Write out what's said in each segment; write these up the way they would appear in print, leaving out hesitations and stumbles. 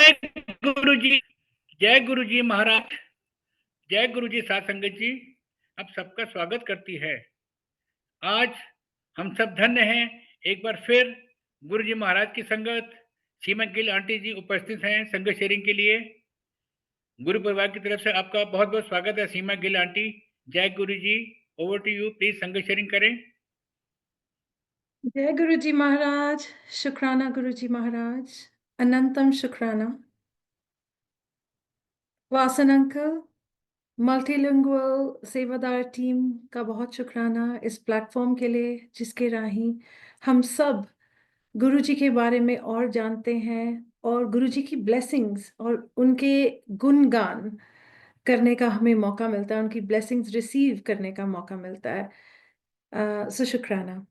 जय गुरु जी। जय गुरु जी महाराज। जय गुरु जी साध संगत जी। अब सबका स्वागत करती है। आज हम सब धन्य हैं। एक बार फिर गुरु जी महाराज की संगत सीमा गिल आंटी जी उपस्थित हैं संगत शेयरिंग के लिए। गुरु परिवार की तरफ से आपका बहुत बहुत स्वागत है सीमा Gill aunty. Jai Guru ji. Over to you, please संगत शेयरिंग करें। जय गुरु जी महाराज। शुक्राना गुरु जी महाराज। अनंतम शुक्राना। वासन अंकल, मल्टीलिंगुअल सेवादार टीम का बहुत शुक्राना इस प्लेटफॉर्म के लिए जिसके राही हम सब गुरु जी के बारे में और जानते हैं और गुरु जी की ब्लेसिंग्स और उनके गुणगान करने का हमें मौका मिलता है, उनकी ब्लेसिंग्स रिसीव करने का मौका मिलता है। सो शुक्राना।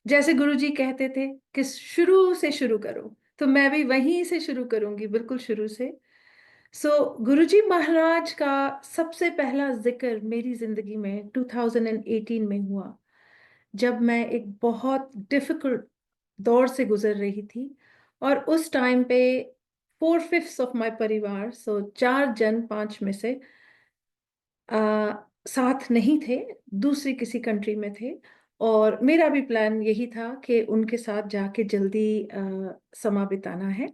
जैसे गुरुजी कहते थे कि शुरू से शुरू करो, तो मैं भी वहीं से शुरू करूंगी, बिल्कुल शुरू से। गुरुजी महाराज का सबसे पहला जिक्र मेरी जिंदगी में 2018 में हुआ, जब मैं एक बहुत डिफिकल्ट दौर से गुजर रही थी। और उस टाइम पे 4/5 ऑफ माय परिवार, 4 जन 5 में से साथ नहीं थे, दूसरी किसी कंट्री में थे। और मेरा भी प्लान यही था कि उनके साथ जाके जल्दी समा बिताना है।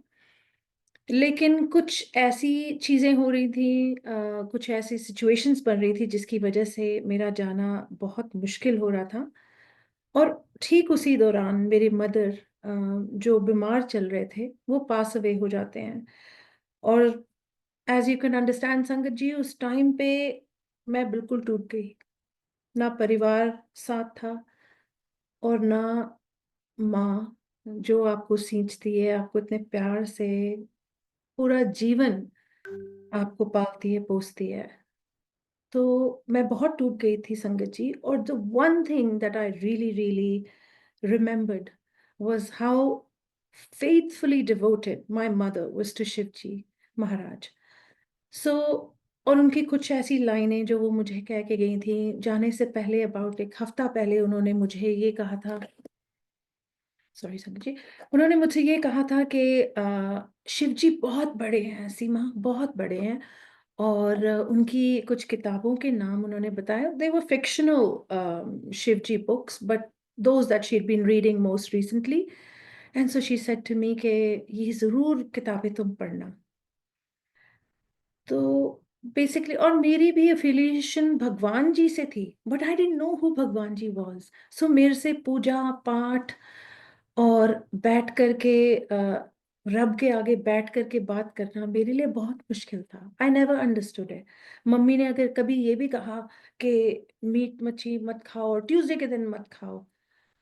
लेकिन कुछ ऐसी चीजें हो रही थी, कुछ ऐसी सिचुएशंस बन रही थी जिसकी वजह से मेरा जाना बहुत मुश्किल हो रहा था। और ठीक उसी दौरान मेरे मदर, जो बीमार चल रहे थे, वो पास अवे हो जाते हैं। और एज यू कैन अंडरस्टैंड संगत जी, उस टाइम पे मैं बिल्कुल टूट गई। ना परिवार साथ था और ना माँ, जो आपको सींचती है, आपको इतने प्यार से पूरा जीवन आपको पालती है, पोसती है। तो मैं बहुत टूट गई थी संगत जी। और the one thing that I really really remembered was how faithfully devoted my mother was to Shivji Maharaj. सो और उनकी कुछ ऐसी लाइनें जो वो मुझे कह के गई थी जाने से पहले, अबाउट एक हफ्ता पहले उन्होंने मुझे ये कहा था। सॉरी संगत जी। उन्होंने मुझसे ये कहा था कि शिव जी बहुत बड़े हैं सीमा, बहुत बड़े हैं। और उनकी कुछ किताबों के नाम उन्होंने बताया। They were fictional Shiv ji books, but those that she had been reading most recently. And so she said to me कि ये जरूर किताबें तुम पढ़ना। तो बेसिकली, और मेरी भी एफिलिएशन भगवान जी से थी, but I didn't know who भगवान जी वाज। सो मेरे से पूजा पाठ और बैठ करके रब के आगे बैठ करके बात करना मेरे लिए बहुत मुश्किल था। आई नेवर अंडरस्टूड है। मम्मी ने अगर कभी ये भी कहा कि मीट मच्छी मत खाओ और ट्यूसडे के दिन मत खाओ,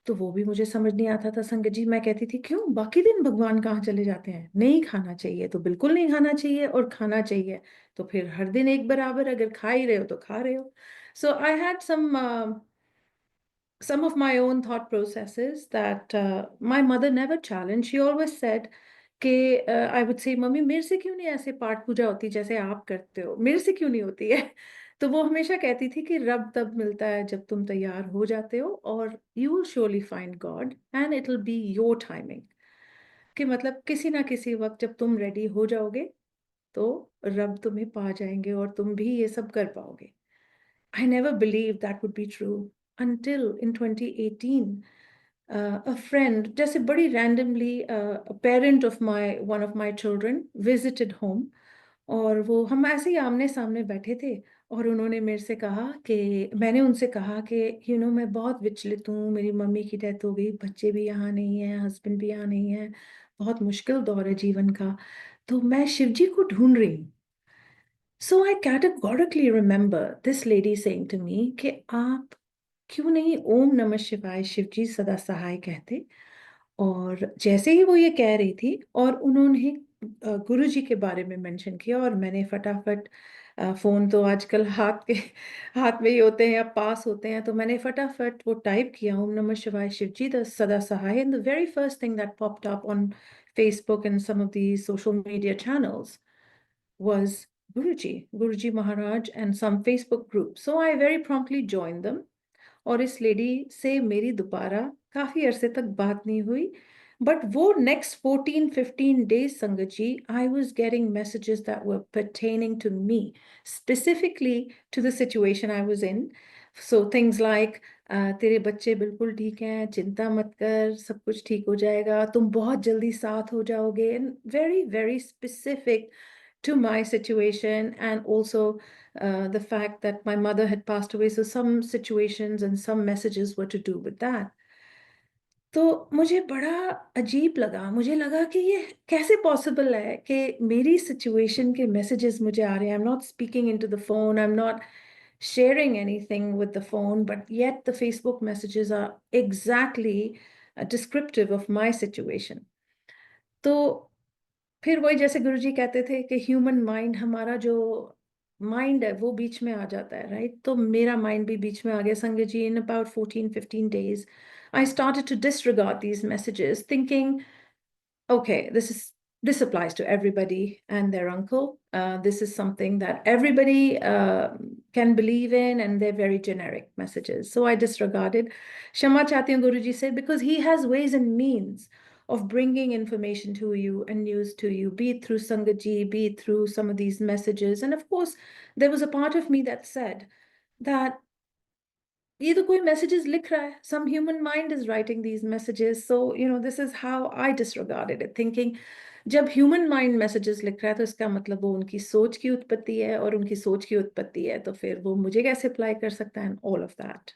तो वो भी मुझे समझ नहीं आता था संगत जी। मैं कहती थी क्यों, बाकी दिन भगवान कहाँ चले जाते हैं? नहीं खाना चाहिए तो बिल्कुल नहीं खाना चाहिए, और खाना चाहिए तो फिर हर दिन एक बराबर, अगर खा ही रहे हो तो खा रहे हो। So I had some of my own thought processes that my mother never challenged. She always said कि I would say, मम्मी मेरे से क्यों नहीं ऐसे पाठ पूजा होती जैसे आप करते हो, मेरे से क्यों नहीं होती है? तो वो हमेशा कहती थी कि रब तब मिलता है जब तुम तैयार हो जाते हो, और you will surely find God and it will be your timing. कि मतलब किसी ना किसी वक्त जब तुम रेडी हो जाओगे तो रब तुम्हें पा जाएंगे और तुम भी ये सब कर पाओगे। I never believed that would be true until in 2018, a friend, just a very randomly, a parent of one of my children visited home. और वो हम ऐसे ही आमने सामने बैठे थे, और उन्होंने मेरे से कहा कि, मैंने उनसे कहा कि मैं बहुत विचलित हूँ, मेरी मम्मी की डेथ हो गई, बच्चे भी यहाँ नहीं है, हस्बैंड भी यहाँ नहीं है, बहुत मुश्किल दौर है जीवन का, तो मैं शिव जी को ढूंढ रही हूँ। So I categorically remember this lady saying to me कि आप क्यों नहीं ओम नमः शिवाय शिव जी सदा सहाय कहते। और जैसे ही वो ये कह रही थी और उन्होंने गुरु जी के बारे में मेंशन किया, और मैंने फटाफट, फोन तो आजकल हाथ में ही होते हैं या पास होते हैं, तो मैंने फटाफट वो टाइप किया, ओम नमः शिवाय Shiv ji the sada sahay, and the very first thing that popped up on Facebook and some of these social media channels was Guruji Maharaj and some Facebook group. So I very promptly joined them. और इस lady से मेरी दोबारा काफी अरसे तक बात नहीं हुई, But वो next 14, 15 days, Sangat ji, I was getting messages that were pertaining to me, specifically to the situation I was in. So things like, तेरे बच्चे बिल्कुल ठीक हैं, चिंता मत कर, सब कुछ ठीक हो जाएगा, तुम बहुत जल्दी साथ हो जाओगे, and very, very specific to my situation, and also the fact that my mother had passed away. So some situations and some messages were to do with that. तो मुझे बड़ा अजीब लगा, मुझे लगा कि ये कैसे पॉसिबल है कि मेरी सिचुएशन के मैसेजेस मुझे आ रहे हैं। I am not speaking into the phone, I am not sharing anything with the phone, but yet the Facebook messages are exactly descriptive of my situation. तो फिर वही जैसे गुरुजी कहते थे कि ह्यूमन माइंड, हमारा जो माइंड है वो बीच में आ जाता है, राइट? तो मेरा माइंड भी बीच में आ गया, sangat ji. In about 14-15 days I started to disregard these messages, thinking, okay, this applies to everybody and their uncle. This is something that everybody can believe in, and they're very generic messages. So I disregarded. Shama Chati Guruji said, because he has ways and means of bringing information to you and news to you, be it through Sangaji, be it through some of these messages. And of course, there was a part of me that said that ये तो कोई messages लिख रहा है, some human mind is writing these messages. So this is how I disregarded it, thinking जब human mind messages लिख रहा है तो इसका मतलब वो उनकी सोच की उत्पत्ति है, और उनकी सोच की उत्पत्ति है तो फिर वो मुझे कैसे अप्लाई कर सकता है, and all of that.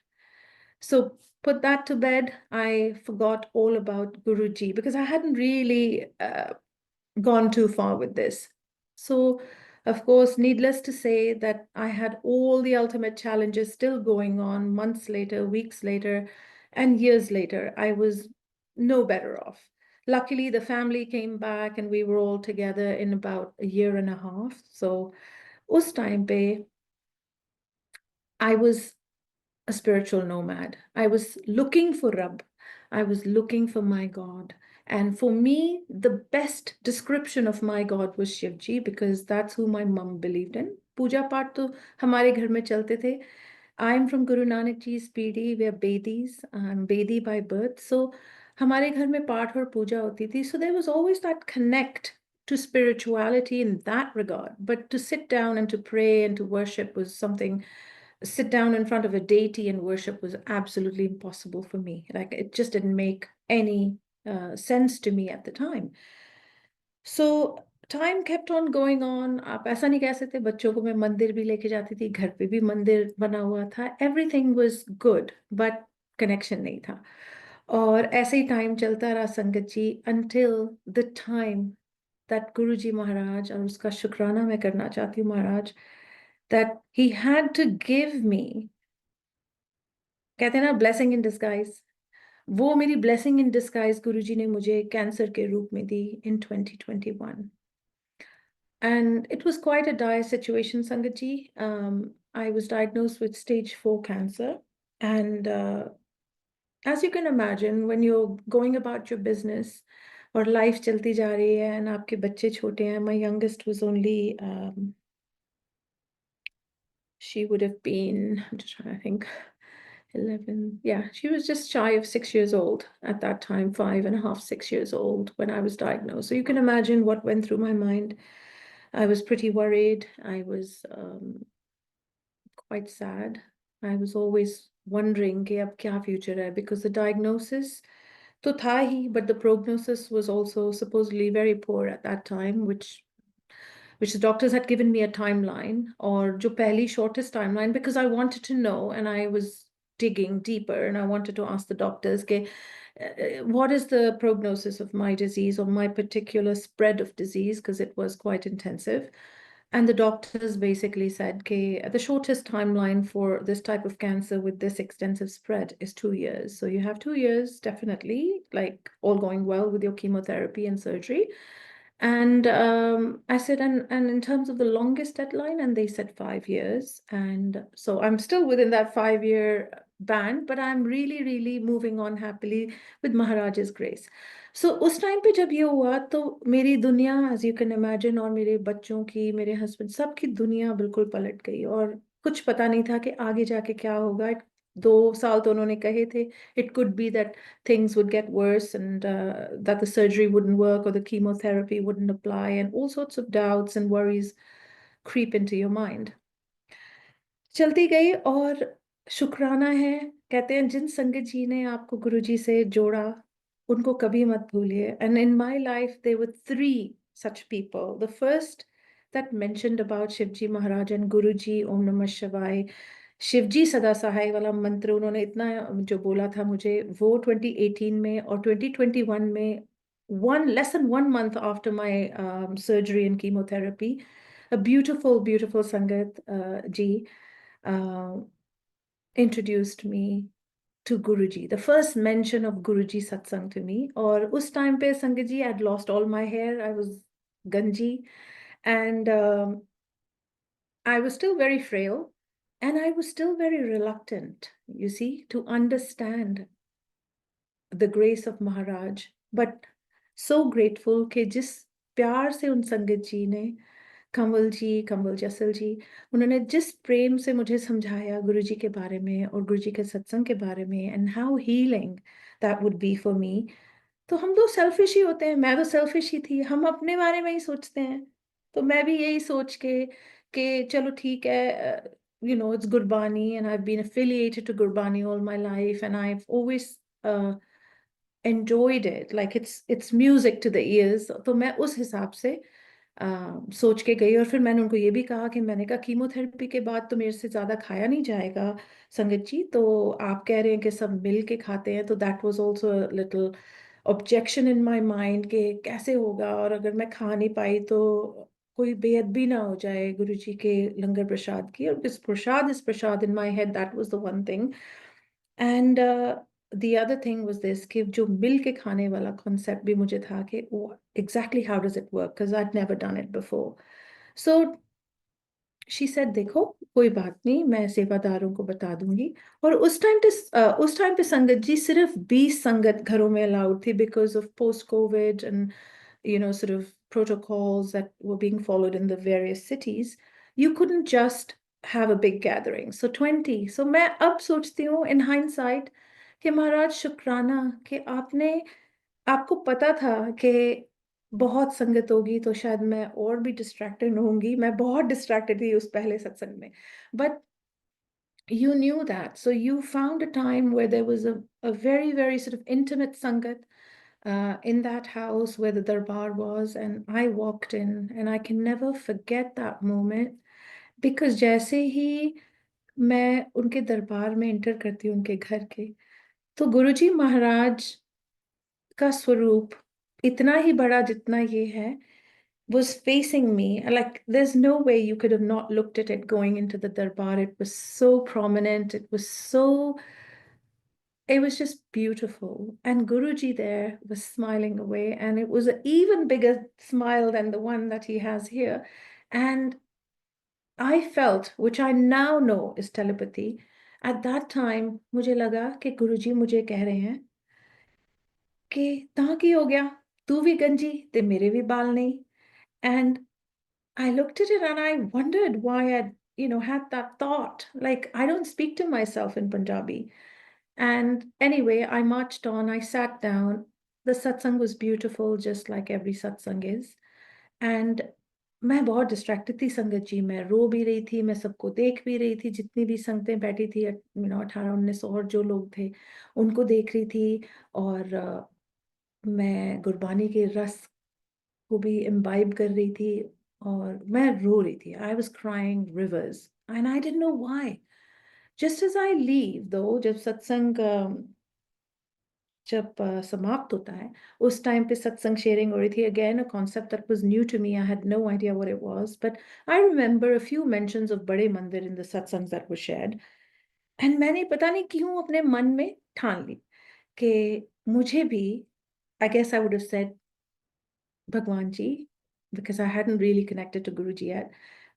So put that to bed. I forgot all about Guruji because I hadn't really gone too far with this. So, of course, needless to say that I had all the ultimate challenges still going on months later, weeks later, and years later. I was no better off. Luckily, the family came back and we were all together in about a year and a half. So, us time pe, I was a spiritual nomad. I was looking for Rab. I was looking for my God. And for me, the best description of my God was Shivji, because that's who my mom believed in. Puja Path to hamare ghar mein chalte the. I'm from Guru Nanak Ji's PD. We are Bedis. I'm Bedi by birth. So hamare ghar mein Path aur puja hoti thi. So there was always that connect to spirituality in that regard. But to sit down and to pray and to worship was something, sit down in front of a deity and worship was absolutely impossible for me. Like, it just didn't make any sense to me at the time. So time kept on going on. आप ऐसा नहीं कह सकते, बच्चों को मैं मंदिर भी लेके जाती थी, घर पे भी मंदिर बना हुआ था, everything was good, but connection नहीं था। और ऐसे ही टाइम चलता रहा संगत जी, until the time that Guruji Maharaj, और उसका शुक्राना मैं करना चाहती हूँ महाराज, that he had to give me, कहते हैं ना, blessing in disguise। वो मेरी blessing in disguise गुरुजी ने मुझे कैंसर के रूप में दी in 2021। And it was quite a dire situation, Sangatji. I was diagnosed with stage 4 cancer. And as you can imagine, when you're going about your business और life चलती जा रही है and आपके बच्चे छोटे हैं, my youngest was only, she would have been, I'm just trying to think, 11. Yeah, she was just shy of 6 years old at that time, 5.5, 6 years old when I was diagnosed. So you can imagine what went through my mind. I was pretty worried. I was quite sad. I was always wondering कि अब क्या future है, because the diagnosis तो था ही, but the prognosis was also supposedly very poor at that time, which the doctors had given me a timeline, or जो पहली shortest timeline, because I wanted to know, and I was digging deeper, and I wanted to ask the doctors के what is the prognosis of my disease, or my particular spread of disease, because it was quite intensive. And the doctors basically said the shortest timeline for this type of cancer with this extensive spread is 2 years. So you have 2 years, definitely, like all going well with your chemotherapy and surgery. And I said, and in terms of the longest deadline, and they said 5 years. And so I'm still within that 5-year band, but I'm really, really moving on happily with Maharaj's grace. So उस time पे जब ये हुआ तो मेरी दुनिया, as you can imagine, और मेरे बच्चों की, मेरे हस्बैंड, सबकी दुनिया बिल्कुल पलट गई, और कुछ पता नहीं था कि आगे जाके क्या होगा। 2 साल तो उन्होंने कहे थे, it could be that things would get worse and that the surgery wouldn't work or the chemotherapy wouldn't apply, and all sorts of doubts and worries creep into your mind. चलती गई, और शुक्राना है, कहते हैं जिन संगत जी ने आपको गुरु जी से जोड़ा, उनको कभी मत भूलिए. And in my life there were 3 such people. The first that mentioned about Shivji Maharaj and guru ji, ओम नमः शिवाय, शिवजी सदा सहाय वाला मंत्र उन्होंने इतना जो बोला था मुझे, वो 2018 में, और 2021 में, less than 1 month after my surgery and chemotherapy, a beautiful Sangat ji uh, introduced me to Guruji. The first mention of Guruji satsang to me. और उस time पे संगत जी, I'd lost all my hair. I was ganji, and I was still very frail, and I was still very reluctant, you see, to understand the grace of Maharaj. But so grateful कि जिस प्यार से उन संगत जी ने, कंवल जसल जी, उन्होंने जिस प्रेम से मुझे समझाया गुरु जी के बारे में और गुरु जी के सत्संग के बारे में, and how healing that would be for me. तो हम तो सेल्फिश ही होते हैं, मैं तो सेल्फिश ही थी, हम अपने बारे में ही सोचते हैं. तो मैं भी यही सोच के कि चलो ठीक है, it's Gurbani, and I've been affiliated to Gurbani all my life, and I've always enjoyed it, like it's music to the ears. तो मैं उस हिसाब से सोच के गई, और फिर मैंने उनको ये भी कहा कि मैंने कहा कीमोथेरेपी के बाद तो मेरे से ज़्यादा खाया नहीं जाएगा संगत जी, तो आप कह रहे हैं कि सब मिल के खाते हैं, तो that was also little objection in my mind कि कैसे होगा, और अगर मैं खा नहीं पाई तो कोई बेअदबी ना हो जाए गुरु जी के लंगर प्रसाद की. और इस प्रसाद in my head, that was the one thing. And the other thing was this, कि जो मिल के खाने वाला concept भी मुझे था कि exactly how does it work, because I'd never done it before. So she said देखो कोई बात नहीं, मैं सेवादारों को बता दूंगी. और उस टाइम पे संगत जी सिर्फ 20 संगत घरों में अलाउड थी, because of post COVID and sort of protocols that were being followed in the various cities. You couldn't just have a big gathering. So 20. So मैं अब सोचती हूँ in hindsight कि महाराज शुक्राना कि आपको पता था कि बहुत संगत होगी, तो शायद मैं और भी डिस्ट्रैक्टेड होंगी. मैं बहुत डिस्ट्रैक्टेड थी उस पहले सत्संग में. But you knew that. So you found a time where there was a very, very sort of intimate sangat in that house where the darbar was, and I walked in, and I can never forget that moment, because जैसे ही मैं उनके दरबार में enter करती हूँ उनके घर के, तो गुरुजी महाराज का स्वरूप इतना ही बड़ा जितना ये है was facing me. Like there's no way you could have not looked at it going into the darbar. It was so prominent. It was just beautiful. And Guruji there was smiling away, and it was an even bigger smile than the one that he has here. And I felt, which I now know is telepathy, at that time मुझे लगा कि गुरुजी मुझे कह रहे हैं कि ता की हो गया, तू भी गंजी ते मेरे भी बाल नहीं. And I looked at it and I wondered why I'd had that thought. Like, I don't speak to myself in Punjabi. And anyway, I marched on, I sat down. The satsang was beautiful, just like every satsang is. And मैं बहुत distracted थी संगत जी. मैं रो भी रही थी, मैं सबको देख भी रही थी, जितनी भी संगतें बैठी थी, 18-19 और जो लोग थे उनको देख रही थी. और मैं गुरबानी के रस को भी इम्बाइब कर रही थी, और मैं रो रही थी. I was crying rivers, and I didn't know why. Just as I live, though जब सत्संग जब समाप्त होता है, उस टाइम पे सत्संग शेयरिंग हो रही थी. Again a concept that was new to me. I had no idea what it was, but I remember a few mentions of Bade Mandir in the satsangs that were shared. And मैंने पता नहीं क्यों अपने मन में ठान ली कि मुझे भी, I guess I would have said Bhagwan ji, because I hadn't really connected to Guruji yet.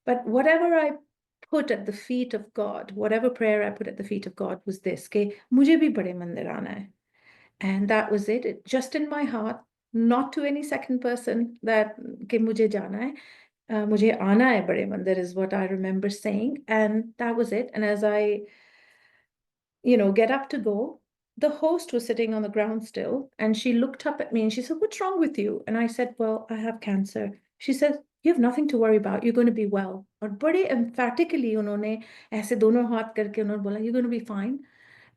But whatever I put at the feet of God, whatever prayer I put at the feet of God was this, कि मुझे भी बड़े मंदिर आना है. And that was it. It just in my heart, not to any second person, that कि मुझे जाना है, मुझे आना है बड़े मंदिर, is what I remember saying. And that was it. And as I get up to go. The host was sitting on the ground still, and she looked up at me and she said, "What's wrong with you?" And I said, "Well, I have cancer." She said, "You have nothing to worry about. You're going to be well." और बड़े emphatically उन्होंने ऐसे दोनों हाथ करके उन्होंने बोला, "You're going to be fine."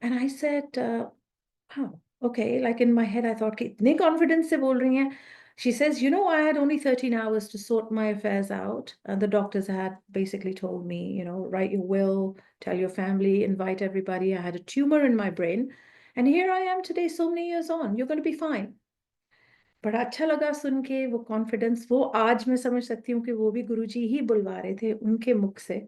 And I said, "Oh, okay." Like in my head, I thought कि इतने confidence से बोल रही हैं. She says, I had only 13 hours to sort my affairs out. And the doctors had basically told me, write your will, tell your family, invite everybody. I had a tumor in my brain. And here I am today, so many years on. You're going to be fine. बड़ा अच्छा लगा सुन के वो confidence. वो आज मैं समझ सकती हूँ कि वो भी गुरुजी ही बुलवा रहे थे उनके मुख से.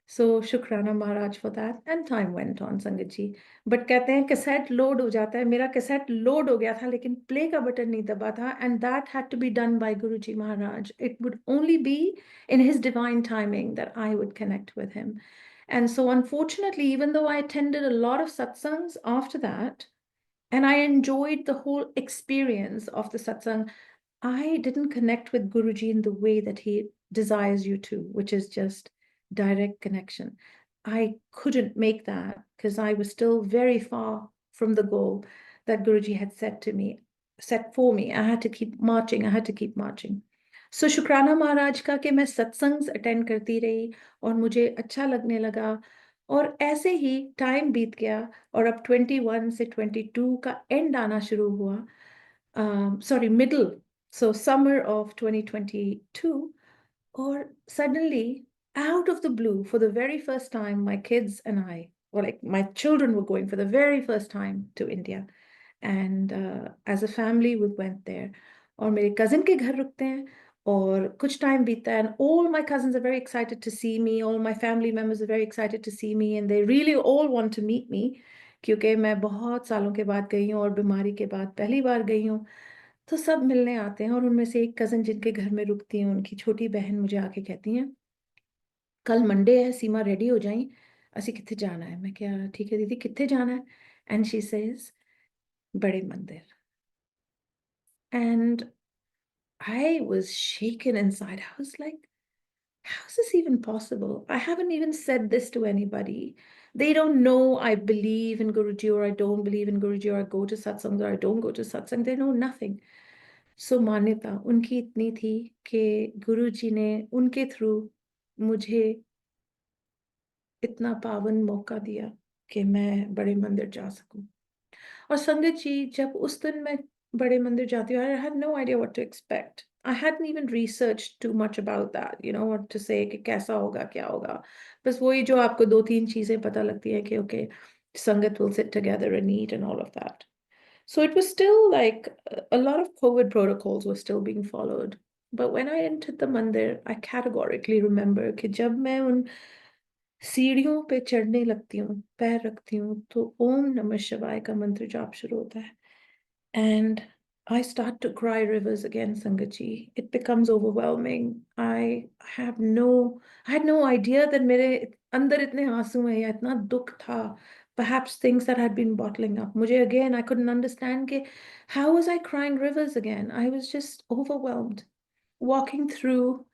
So shukrana maharaj for that. And time went on sangat ji. But कहते हैं कैसेट लोड हो जाता है. मेरा कैसेट लोड हो गया था लेकिन प्ले का बटन नहीं दबा था. And that had to be done by Guruji Maharaj. It would only be in his divine timing that I would connect with him. And so unfortunately, even though I attended a lot of satsangs after that, and I enjoyed the whole experience of the satsang, I didn't connect with Guruji in the way that he desires you to, which is just direct connection. I couldn't make that because I was still very far from the goal that Guruji had set for me. I had to keep marching. I had to keep marching. So शुक्राना महाराज का कि मैं सत्संग attend करती रही और मुझे अच्छा लगने लगा. और ऐसे ही टाइम बीत गया और अब 21 से 22 का एंड आना शुरू हुआ. Sorry, middle. So summer of 2022, or suddenly, out of the blue, for the very first time, my kids and I, or like my children were going for the very first time to India. And as a family, we went there. और मेरे cousin के घर रुकते हैं और कुछ time बीतता है. And all my cousins are very excited to see me. All my family members are very excited to see me. And they really all want to meet me. क्योंकि मैं बहुत सालों के बाद गई हूँ और बीमारी के बाद पहली बार गई हूँ. तो सब मिलने आते हैं. और उनमें से एक कज़न जिनके घर में रुकती हूँ, उनकी छोटी बहन मुझे आके कहती हैं, "कल मंडे है, सीमा रेडी हो जाई, असी कित्थे जाना है." मैं क्या, "ठीक है दीदी, कित्थे जाना है?" एंड शी सेज, "बड़े मंदिर." And I was shaken inside. I was like, how is this even possible? I haven't even said this to anybody. They don't know I believe in Guruji or I don't believe in Guruji, or I go to satsangs or I don't go to satsang. They know nothing. So मान्यता उनकी इतनी थी कि गुरुजी ने उनके through मुझे इतना पावन मौका दिया कि मैं बड़े मंदिर जा सकूं. और संगत जी, जब उस दिन मैं बड़े मंदिर जाती हूँ, I had no idea what to expect. I hadn't even researched too much about that, what to say कि कैसा होगा, क्या होगा. बस वही जो आपको 2-3 चीजें पता लगती हैं कि okay, संगत will sit together and eat and all of that. So it was still like a lot of COVID protocols were still being followed. But when I entered the mandir, I categorically remember कि जब मैं उन सीढ़ियों पे चढ़ने लगती हूँ, पैर रखती हूँ, तो ओम नमः शिवाय का मंत्र जाप शुरू होता है. And I start to cry rivers again, Sangaji. It becomes overwhelming. I had no idea that मेरे अंदर इतने आंसू हैं या इतना दुख था. Perhaps things that had been bottling up. मुझे again, I couldn't understand कि how was I crying rivers again? I was just overwhelmed. Walking through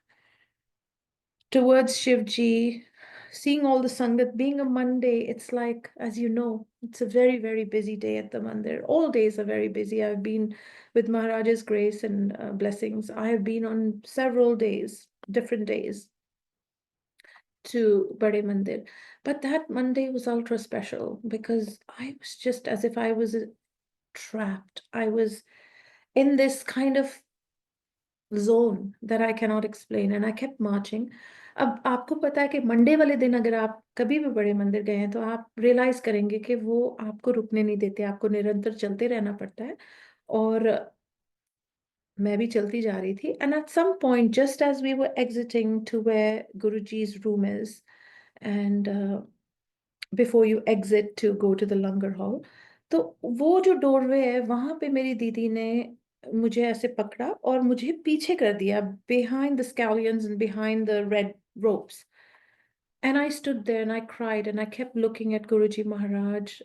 towards Shivji, seeing all the Sangat, being a Monday, it's like, as you know, it's a very, very busy day at the mandir. All days are very busy. I've been with Maharaja's grace and blessings. I have been on several days, different days to Bade Mandir. But that Monday was ultra special because I was just as if I was trapped. I was in this kind of zone that I cannot explain, and I kept marching. अब आपको पता है कि Monday वाले दिन अगर आप कभी भी बड़े मंदिर गए हैं तो आप रियलाइज करेंगे कि वो आपको रुकने नहीं देते, आपको निरंतर चलते रहना पड़ता है. और मैं भी चलती जा रही थी. And at some point just as we were exiting to where गुरुजी's room is, and before you exit to go to the langar hall, तो वो जो डोरवे है वहां पे मेरी दीदी ने मुझे ऐसे पकड़ा और मुझे पीछे कर दिया, behind the scallions and behind the red ropes. And I stood there and I cried and I kept looking at Guruji Maharaj,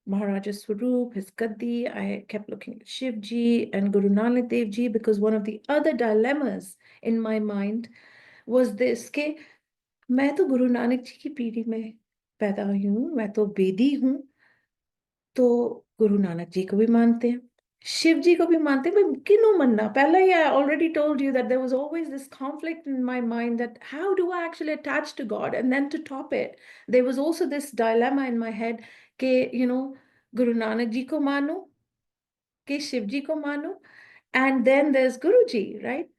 Maharaj's Swaroop, his Gaddi. I kept looking at Shivji and Guru Nanak Dev Ji, because one of the other dilemmas in my mind was this, कि मैं तो गुरु नानक जी की पीढ़ी में पैदा हुई हूँ, मैं तो बेदी हूँ, तो गुरु नानक जी को भी मानते हैं, शिव जी को भी मानते हैं, पर किन्नू मनना? पहले ही I already told you that there was always this conflict in my mind that how do I actually attach to God? And then to top it, there was also this dilemma in my head कि गुरु नानक जी को मानो कि शिव जी को मानो, and then there's Guruji, right?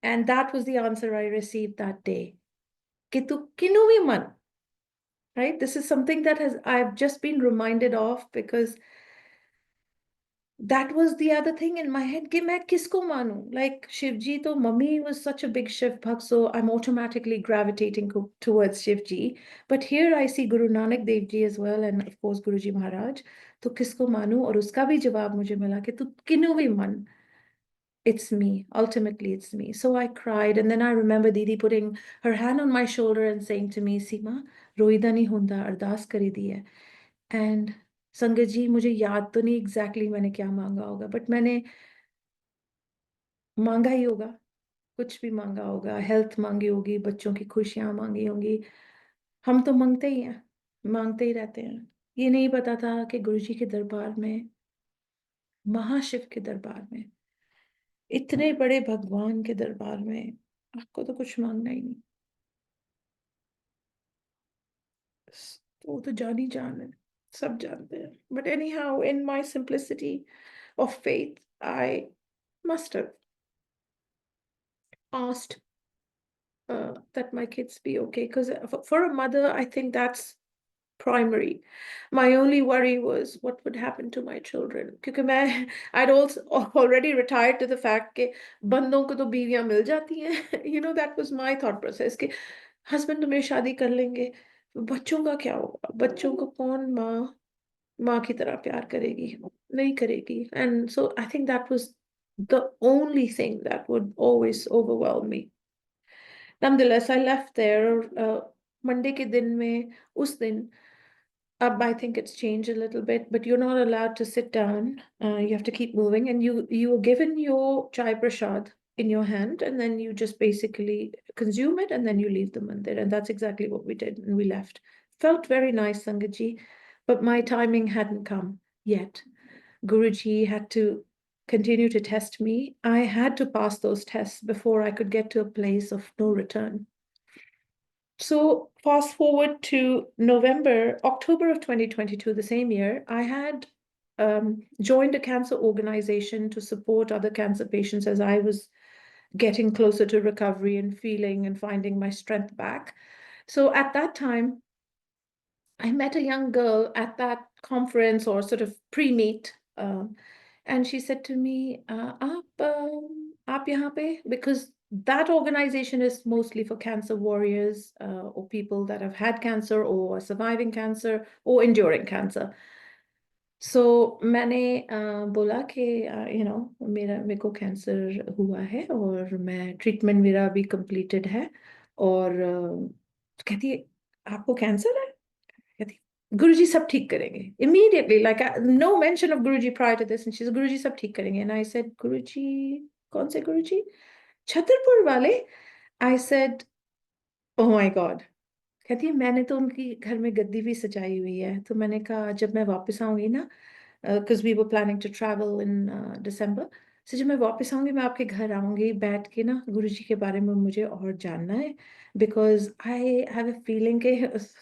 And that was the answer I received that day. कि तू किन्नू भी मान, right? This is something that I've just been reminded of, because that was the other thing in my head कि मैं किसको मानूं? Like Shivji, तो mummy was such a big Shiv bhakt, so I'm automatically gravitating towards Shivji. But here I see Guru Nanak Dev Ji as well, and of course Guruji Maharaj. तो किसको मानूं? और उसका भी जवाब मुझे मिला कि तू किन्नू भी मान. It's me. Ultimately, it's me. So I cried, and then I remember Didi putting her hand on my shoulder and saying to me, "Seema, रोईदा नहीं होंदा, अरदास करी दी है." And संगत जी, मुझे याद तो नहीं एग्जैक्टली मैंने क्या मांगा होगा, बट मैंने मांगा ही होगा, कुछ भी मांगा होगा, हेल्थ मांगी होगी, बच्चों की खुशियां मांगी होंगी. हम तो मांगते ही हैं, मांगते ही रहते हैं. ये नहीं पता था कि गुरुजी के दरबार में, महाशिव के दरबार में, इतने बड़े भगवान के दरबार में आपको तो कुछ मांगना ही नहीं. तो वो तो जान ही जान है, सब जानते हैं. But any how, in my simplicity of faith, I must have asked that my kids be okay, because for a mother I think that's primary. My only worry was what would happen to my children, क्योंकि मैं I'd also already retired to the fact कि बंदों को तो बीवियां मिल जाती हैं. That was my thought process कि husband तो मेरी शादी कर लेंगे, बच्चों का क्या होगा? बच्चों को कौन माँ की तरह प्यार करेगी? नहीं करेगी. And so I think that was the only thing that would always overwhelm me. Nonetheless, I left there Monday के दिन में, उस दिन, I think it's changed a little bit, but you're not allowed to sit down. You have to keep moving, and you were given your chai prasad in your hand, and then you just basically consume it, and then you leave the mandir, and that's exactly what we did, and we left. Felt very nice, Sangaji, but my timing hadn't come yet. Guruji had to continue to test me. I had to pass those tests before I could get to a place of no return. So fast forward to October of 2022, the same year, I had joined a cancer organization to support other cancer patients as I was getting closer to recovery and feeling and finding my strength back. So at that time, I met a young girl at that conference or sort of pre-meet, and she said to me, "आप यहाँ पे?" Because that organization is mostly for cancer warriors or people that have had cancer or surviving cancer or enduring cancer. So मैंने बोला कि मेरे को cancer हुआ है और मैं ट्रीटमेंट मेरा अभी कंप्लीटेड है. और कहती है, आपको कैंसर है? कहती, गुरुजी सब ठीक करेंगे. Immediately, like no mention of Guruji prior to this, and she's गुरुजी सब ठीक करेंगे. And I said, गुरुजी कौन से गुरुजी? छतरपुर वाले? I said, oh my God. कहती है, मैंने तो उनकी घर में गद्दी भी सजाई हुई है. तो मैंने कहा, जब मैं वापस आऊंगी ना, because we were planning to travel in December. So जब मैं वापस आऊंगी, मैं आपके घर आऊंगी, बैठ के ना गुरुजी के बारे में मुझे और जानना है. Because I have a feeling कि,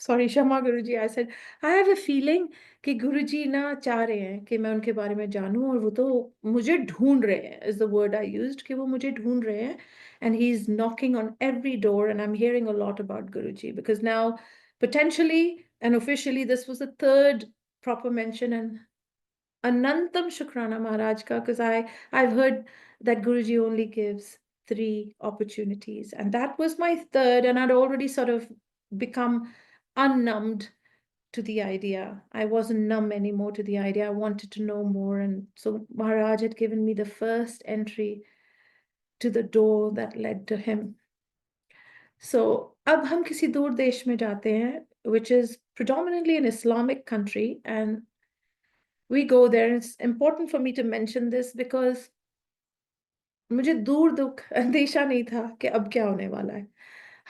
sorry क्षमा गुरुजी, I said I have a feeling कि गुरुजी ना चाह रहे हैं कि मैं उनके बारे में जानूं, और वो तो मुझे ढूंढ रहे हैं, is the word I used, कि वो मुझे ढूंढ रहे हैं. And he's knocking on every door, and I'm hearing a lot about Guruji, because now potentially and officially this was the third proper mention, and Anantam Shukrana Maharaj ka, because I've heard that Guruji only gives 3 opportunities, and that was my third, and I'd already sort of become unnumbed to the idea. I wasn't numb anymore to the idea. I wanted to know more, and so Maharaj had given me the first entry to the door that led to him. So अब हम किसी दूर देश में जाते हैं, which is predominantly an Islamic country, and we go there. And it's important for me to mention this because मुझे दूर दुख अंदेशा नहीं था कि अब क्या होने वाला है.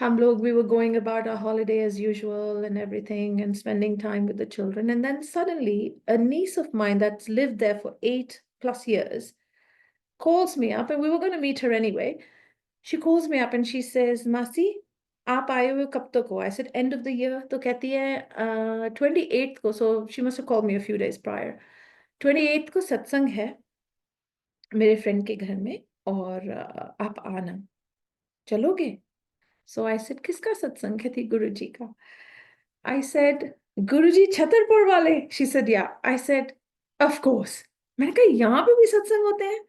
we were going about our holiday as usual and everything and spending time with the children. And then suddenly a niece of mine that's lived there for 8+ years calls me up, and we were going to meet her anyway. She calls me up and she says, Masi, आप आए हुए कब तक हो? I said, end of the year. तो कहती है 28th को, so she must have called me a few days prior. 28th को सत्संग है मेरे फ्रेंड के घर में, और आप आना, चलोगे? So I said, किसका सत्संग? कहती गुरुजी का. I said, गुरुजी छतरपुर वाले? She said, yeah. I said, of course. मैंने कहा यहाँ पे भी सत्संग होते हैं?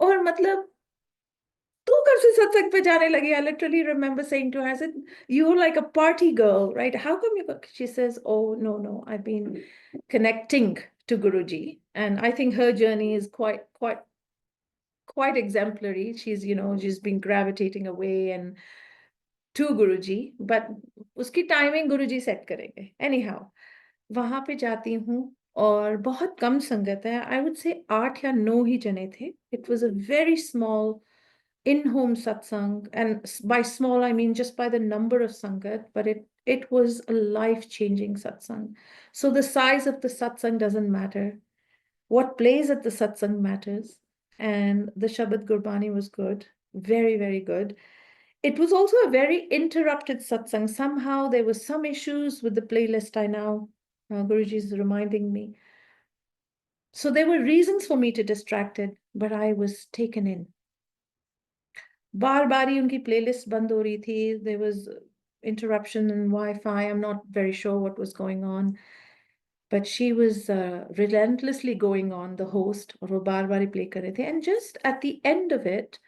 और मतलब तू कब से सत्संग पे जाने लगी? I literally remember saying to her, I said, you're like a party girl, right? How come you? She says, oh, no, I've been connecting to Guruji, and I think her journey is quite exemplary. She's been gravitating away and to Guruji, but उसकी timing Guruji set करेंगे. Anyhow, वहां पे जाती हूँ और बहुत कम संगत है. I would say 8 या 9 ही जने थे. It was a very small in-home satsang, and by small I mean just by the number of sangat, but it was a life-changing satsang. So the size of the satsang doesn't matter. What plays at the satsang matters. And the Shabad Gurbani was good, very, very good. It was also a very interrupted satsang. Somehow there was some issues with the playlist. I now, Guruji is reminding me. So there were reasons for me to distract it, but I was taken in. बार बार ही उनकी playlist बंद हो रही थी. There was interruption in Wi-Fi. I'm not very sure what was going on. But she was relentlessly going on, the host, और वो बार बार ही play कर रहे थे. And just at the end of it,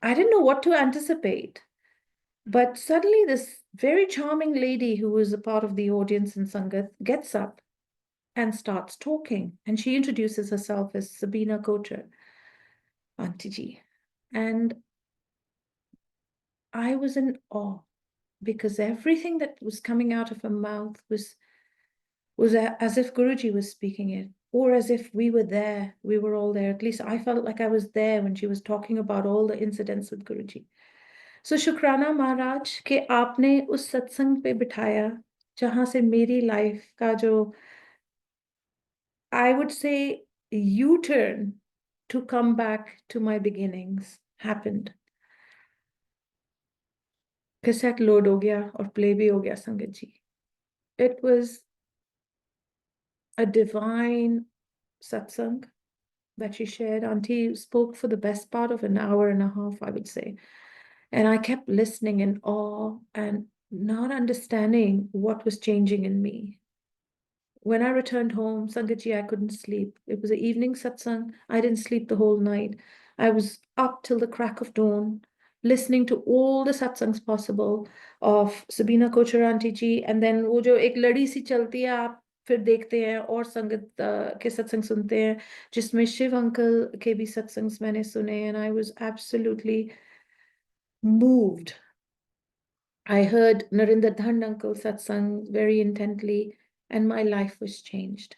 I didn't know what to anticipate. But suddenly this very charming lady who was a part of the audience in Sangat gets up and starts talking. And she introduces herself as Sabina Kocher, Auntie Ji. And I was in awe, because everything that was coming out of her mouth was as if Guruji was speaking it, or as if we were there. We were all there. At least I felt like I was there when she was talking about all the incidents with Guruji. So शुक्राना महाराज कि आपने उस सत्संग पे बिठाया जहां से मेरी लाइफ का जो, I would say, U-turn to come back to my beginnings happened. Cassette load हो गया और प्ले भी हो गया संगत जी. It was a divine satsang that she shared. Auntie spoke for the best part of an hour and a half, I would say. And I kept listening in awe and not understanding what was changing in me. When I returned home, Sangatji, I couldn't sleep. It was an evening satsang. I didn't sleep the whole night. I was up till the crack of dawn, listening to all the satsangs possible of Sabina Kocher Auntie Ji. And then वो जो एक लड़ी सी चलती है, आप फिर देखते हैं और संगत के सत्संग सुनते हैं, जिसमें शिव अंकल के भी सत्संग्स मैंने सुने. And I was absolutely moved. I heard Narinder Dhand Uncle satsang very intently, and my life was changed.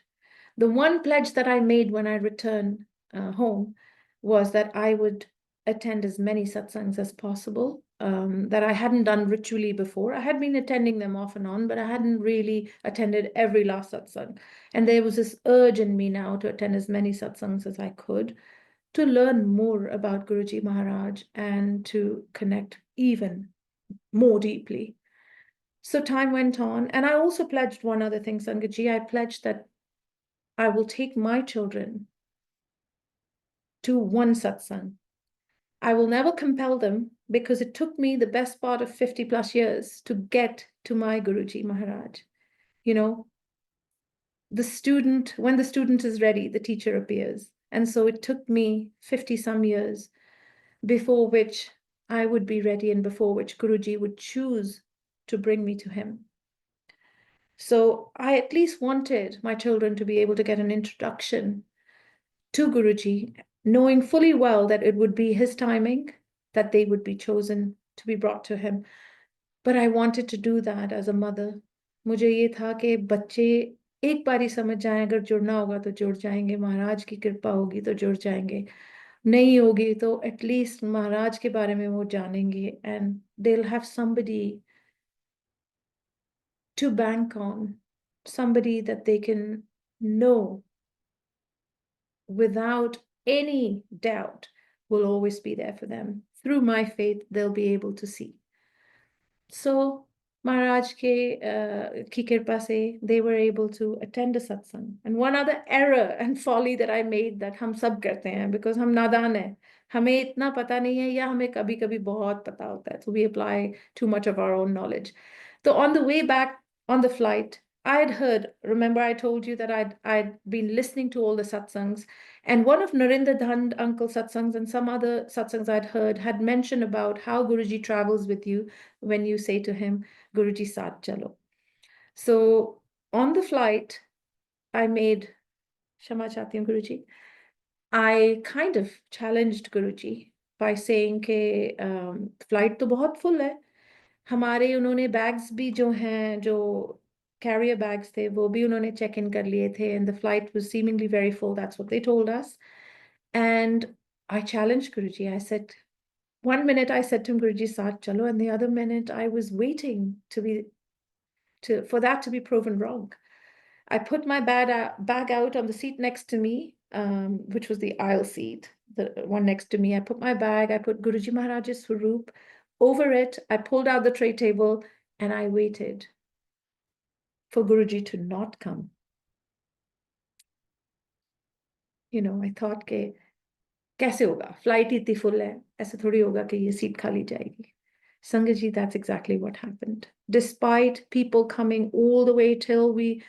The one pledge that I made when I returned home was that I would attend as many satsangs as possible, that I hadn't done ritually before. I had been attending them off and on, but I hadn't really attended every last satsang. And there was this urge in me now to attend as many satsangs as I could, to learn more about Guruji Maharaj and to connect even more deeply. So time went on, and I also pledged one other thing, Sangatji. I pledged that I will take my children to one satsang. I will never compel them, because it took me the best part of 50+ years to get to my Guruji Maharaj. When the student is ready, the teacher appears. And so it took me 50-some years before which I would be ready, and before which Guruji would choose to bring me to him. So I at least wanted my children to be able to get an introduction to Guruji, knowing fully well that it would be his timing, that they would be chosen to be brought to him. But I wanted to do that as a mother. मुझे ये था कि बच्चे एक बारी समझ जाएं, अगर जुड़ना होगा तो जुड़ जाएंगे, महाराज की कृपा होगी तो जुड़ जाएंगे. नहीं होगी तो एटलीस्ट महाराज के बारे में वो जानेंगे, and they will have somebody to bank on, somebody that they can know without any doubt will always be there for them. Through my faith, they'll be able to see. So Maharaj ki kirpa se, they were able to attend a satsang. And one other error and folly that I made, that हम सब करते हैं, because हम नादान हैं, हमें इतना पता नहीं है, या हमें कभी कभी बहुत पता होता है, so we apply too much of our own knowledge. So on the way back on the flight, I had heard, remember I told you that I'd been listening to all the satsangs, and one of Narendra Dhand uncle satsangs and some other satsangs I'd heard had mentioned about how Guruji travels with you when you say to him, Guruji saath chalo. So on the flight, I made, Shama chahti hu Guruji, I kind of challenged Guruji by saying कि flight तो बहुत full है, हमारे उन्होंने bags भी जो हैं, जो carrier bags थे, वो भी उन्होंने check in कर लिए थे, and the flight was seemingly very full. That's what they told us. And I challenged Guruji. I said, one minute I said to him, Guruji saath chalo, and the other minute I was waiting for that to be proven wrong. I put my bag out on the seat next to me, which was the aisle seat, the one next to me. I put my bag, I put Guruji Maharaj's Swaroop over it. I pulled out the tray table and I waited for Guruji to not come. I thought के कैसे होगा, flight इतनी full है, ऐसे थोड़ी होगा कि ये सीट खाली जाएगी. Sangat ji, that's exactly what happened. Despite people coming all the way till we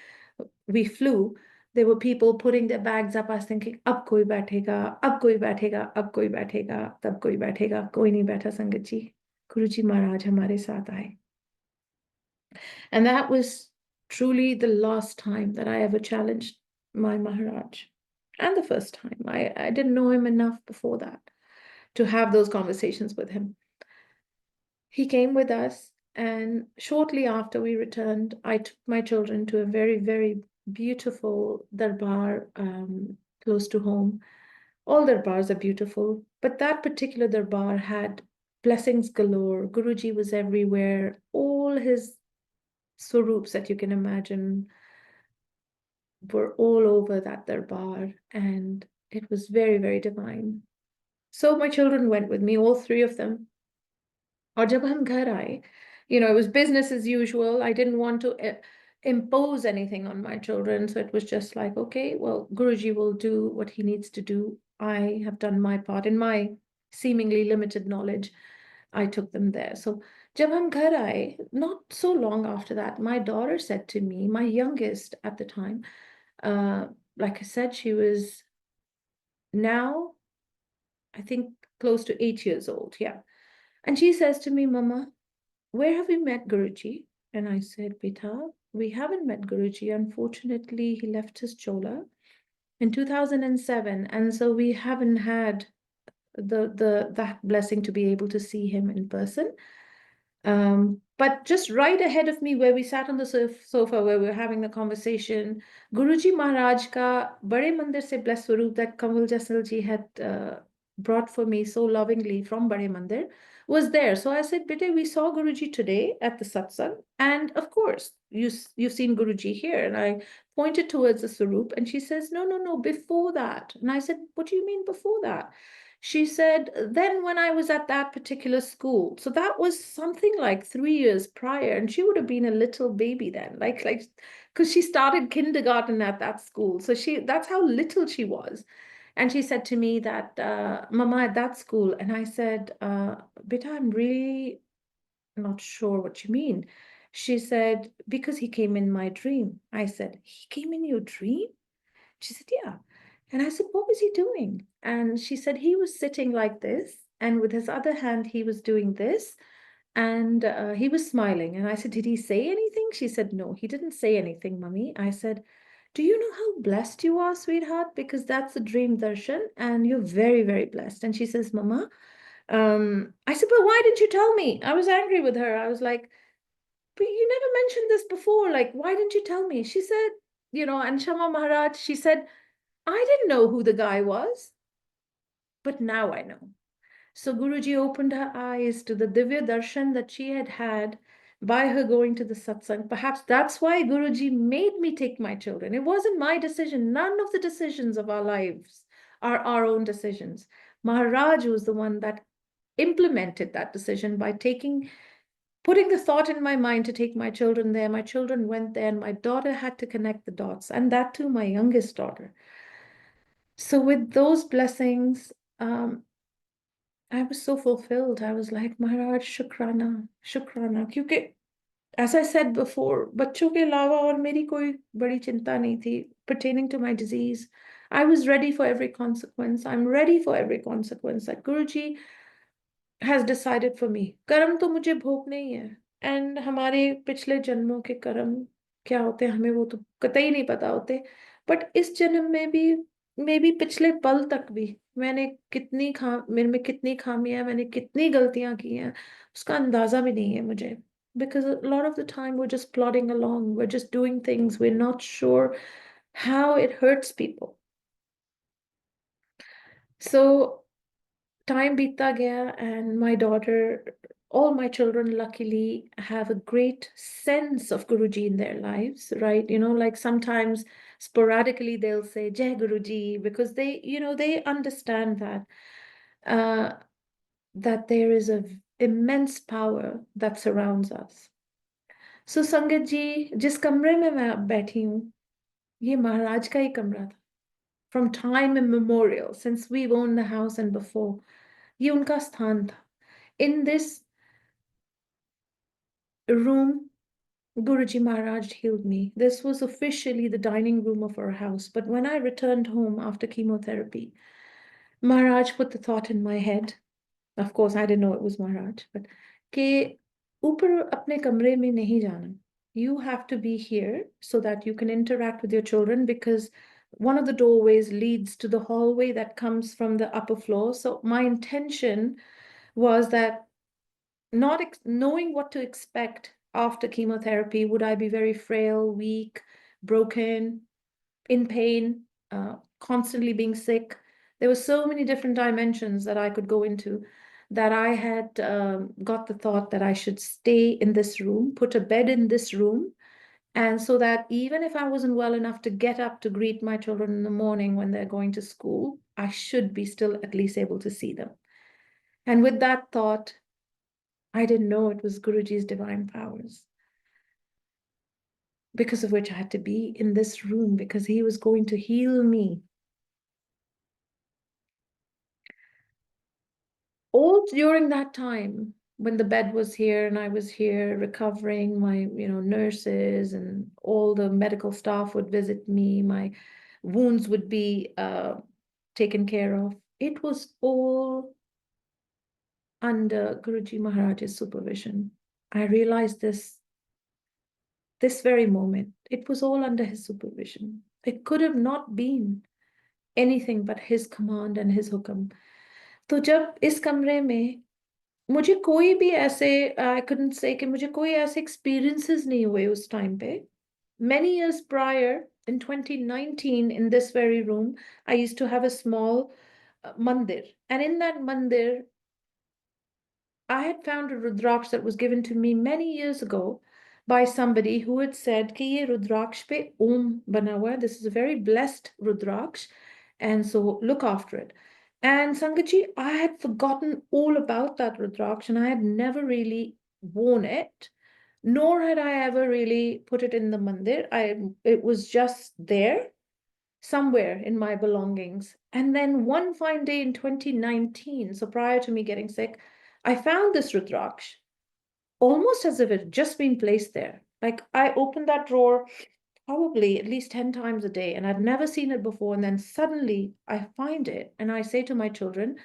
flew, there were people putting their bags up. I was thinking, ab koi baithega, ab koi baithega, ab koi baithega, tab koi baithega. Koi nahi baitha, Sangat ji. Guruji Maharaj hamare saath aaye. And that was truly the last time that I ever challenged my Maharaj. And the first time. I didn't know him enough before that to have those conversations with him. He came with us, and shortly after we returned, I took my children to a very, very beautiful darbar close to home. All darbars are beautiful, but that particular darbar had blessings galore. Guruji was everywhere. All his swarups that you can imagine were all over that darbar, and it was very, very divine. So my children went with me, all three of them. और जब हम घर आए, it was business as usual. I didn't want to impose anything on my children, so it was just like, okay, well, Guruji will do what he needs to do. I have done my part. In my seemingly limited knowledge, I took them there. So जब हम घर आए, not so long after that, my daughter said to me, my youngest at the time, like I said, she was now, I think, close to 8 years old. Yeah. And she says to me, Mama, where have we met Guruji? And I said, Beta, we haven't met Guruji. Unfortunately, he left his chola in 2007. And so we haven't had that blessing to be able to see him in person. But just right ahead of me, where we sat on the sofa, where we were having the conversation, Guruji Maharaj ka Bade Mandir se blessed swaroop that Kamal Jasal ji had brought for me so lovingly from Bade Mandir was there. So I said, Bete, we saw Guruji today at the satsang, and of course, you've seen Guruji here. And I pointed towards the swaroop, and she says, no, before that. And I said, what do you mean before that? She said, then when I was at that particular school, so that was something like 3 years prior, and she would have been a little baby then, like, because she started kindergarten at that school. So that's how little she was. And she said to me that, Mama, at that school, and I said, Beta, I'm really not sure what you mean. She said, because he came in my dream. I said, he came in your dream? She said, yeah. And I said, what was he doing? And she said, he was sitting like this, and with his other hand, he was doing this, and he was smiling. And I said, did he say anything? She said, no, he didn't say anything, Mummy. I said, do you know how blessed you are, sweetheart? Because that's a dream darshan, and you're very, very blessed. And she says, Mama, I said, but why didn't you tell me? I was angry with her. I was like, but you never mentioned this before. Like, why didn't you tell me? She said, and Shama Maharaj, she said, I didn't know who the guy was, but now I know. So Guruji opened her eyes to the Divya Darshan that she had had by her going to the satsang. Perhaps that's why Guruji made me take my children. It wasn't my decision. None of the decisions of our lives are our own decisions. Maharaj was the one that implemented that decision by putting the thought in my mind to take my children there. My children went there, and my daughter had to connect the dots, and that too, my youngest daughter. So with those blessings, I was so fulfilled. I was like, Maharaj, शुक्राना शुक्राना, क्योंकि as I said before, बच्चों के अलावा और मेरी कोई बड़ी चिंता नहीं थी pertaining to my disease. I was ready for every consequence. I'm ready for every consequence that Guruji has decided for me. कर्म तो मुझे भोग नहीं है, and हमारे पिछले जन्मों के कर्म क्या होते हैं हमें वो तो कतई नहीं पता होते. बट इस जन्म में भी, मे बी पिछले पल तक भी, मेरे में कितनी खामियां, मैंने कितनी गलतियां की हैं, उसका अंदाजा भी नहीं है मुझे. Because a lot of the time we're just plodding along, we're just doing things, we're not sure how it hurts people. So time beeta gaya, and my daughter, all my children luckily have a great sense of Guruji in their lives, right? Like sometimes sporadically they'll say Jai Guruji, because they understand uh, that there is a immense power that surrounds us. So संगत जी, जिस कमरे में मैं अब बैठी हूँ, ये महाराज का ही कमरा था. From time immemorial, since we've owned the house and before, ये उनका स्थान था. In this room, Guruji Maharaj healed me. This was officially the dining room of our house. But when I returned home after chemotherapy, Maharaj put the thought in my head. Of course, I didn't know it was Maharaj, but कि ऊपर अपने कमरे में नहीं जाना. You have to be here so that you can interact with your children, because one of the doorways leads to the hallway that comes from the upper floor. So my intention was that, not knowing what to expect after chemotherapy, would I be very frail, weak, broken, in pain, constantly being sick? There were so many different dimensions that I could go into, that I had got the thought that I should stay in this room, put a bed in this room, and so that even if I wasn't well enough to get up to greet my children in the morning when they're going to school, I should be still at least able to see them. And with that thought, I didn't know it was Guruji's divine powers, because of which I had to be in this room, because he was going to heal me. All during that time, when the bed was here and I was here recovering, my nurses and all the medical staff would visit me, my wounds would be taken care of. It was all under Guruji Maharaj's supervision. I realized this very moment, it was all under his supervision. It could have not been anything but his command and his hukam. तो जब इस कमरे में मुझे कोई भी ऐसे, I couldn't say कि मुझे कोई ऐसे experiences नहीं हुए उस time पे. Many years prior, in 2019, in this very room, I used to have a small mandir. And in that mandir, I had found a Rudraksh that was given to me many years ago by somebody who had said कि ये Rudraksh पे Om बना हुआ है. This is a very blessed Rudraksh, and so look after it. And Sangatji, I had forgotten all about that Rudraksh, and I had never really worn it, nor had I ever really put it in the mandir. It was just there somewhere in my belongings. And then one fine day in 2019, so prior to me getting sick, I found this Rudraksh, almost as if it had just been placed there. Like I opened that drawer probably at least 10 times a day, and I'd never seen it before. And then suddenly I find it, and I say to my children,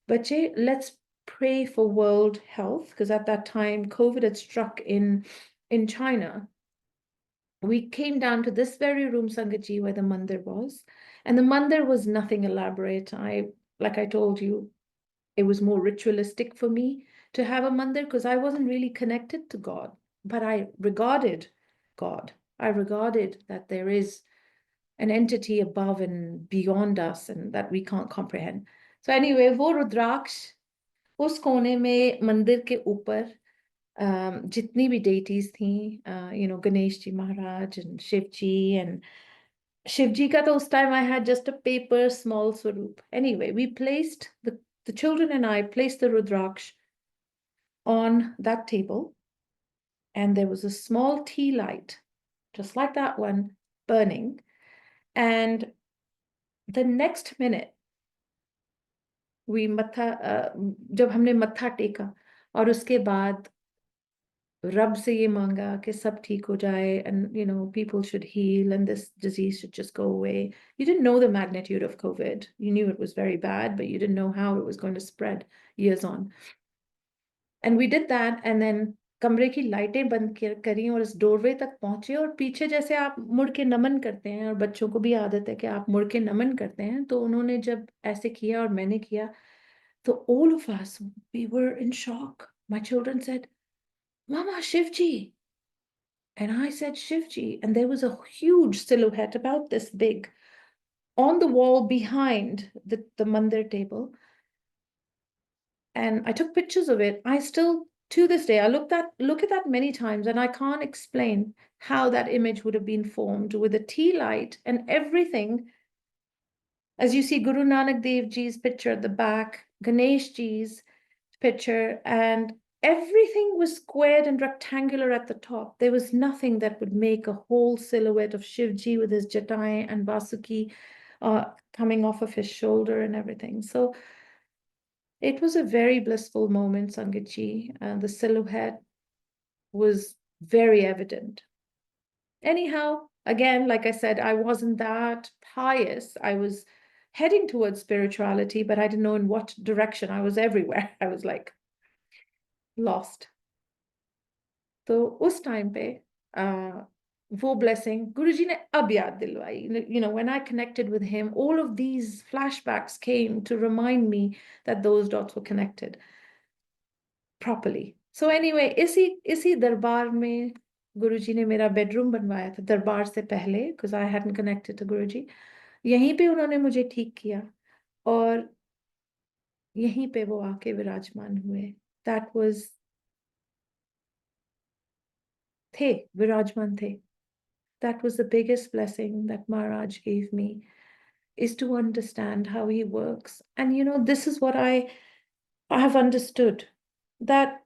Bache, let's pray for world health, because at that time COVID had struck in China. We came down to this very room, Sangatji, where the mandir was, and the mandir was nothing elaborate. Like I told you, it was more ritualistic for me to have a mandir, because I wasn't really connected to God, but I regarded God. I regarded that there is an entity above and beyond us and that we can't comprehend. So anyway, वो रुद्राक्ष उस कोने में मंदिर के ऊपर जितनी भी deities थी, गणेश जी महाराज and शिव जी का तो उस time I had just a paper small swaroop. Anyway, we placed the children and I placed the Rudraksh on that table, and there was a small tea light, just like that one, burning. And the next minute, जब हमने मत्था टेका और उसके बाद रब से ये मांगा कि सब ठीक हो जाए, and people should heal and this disease should just go away. You didn't know the magnitude of COVID. You knew it was very bad, but you didn't know how it was going to spread years on. And we did that, and then कमरे की लाइटें बंद करी और इस doorway तक पहुंचे, और पीछे जैसे आप मुड़ के नमन करते हैं, और बच्चों को भी आदत है कि आप मुड़ के नमन करते हैं, तो उन्होंने जब ऐसे किया और मैंने किया, तो all of us, we were in shock. My children said, Mama, Shivji. And I said, Shivji. And there was a huge silhouette about this big on the wall behind the mandir table. And I took pictures of it. I still, to this day, I look at that many times, and I can't explain how that image would have been formed with a tea light and everything. As you see Guru Nanak Dev Ji's picture at the back, Ganesh Ji's picture, and everything was squared and rectangular at the top. There was nothing that would make a whole silhouette of Shivji with his jatai and Vasuki coming off of his shoulder and everything. So it was a very blissful moment, Sangat Ji. The silhouette was very evident. Anyhow, again, like I said, I wasn't that pious. I was heading towards spirituality, but I didn't know in what direction. I was everywhere. I was like lost. तो उस time पे वो blessing गुरुजी ने अब याद दिलवाई. When I connected with him, all of these flashbacks came to remind me that those dots were connected properly. So anyway, इसी दरबार में गुरुजी ने मेरा बेडरूम बनवाया था दरबार से पहले, because I hadn't connected to गुरुजी. यहीं पे उन्होंने मुझे ठीक किया और यहीं पे वो आके विराजमान हुए. That was विराजमान थे. That was the biggest blessing that Maharaj gave me, is to understand how he works. And this is what I have understood, that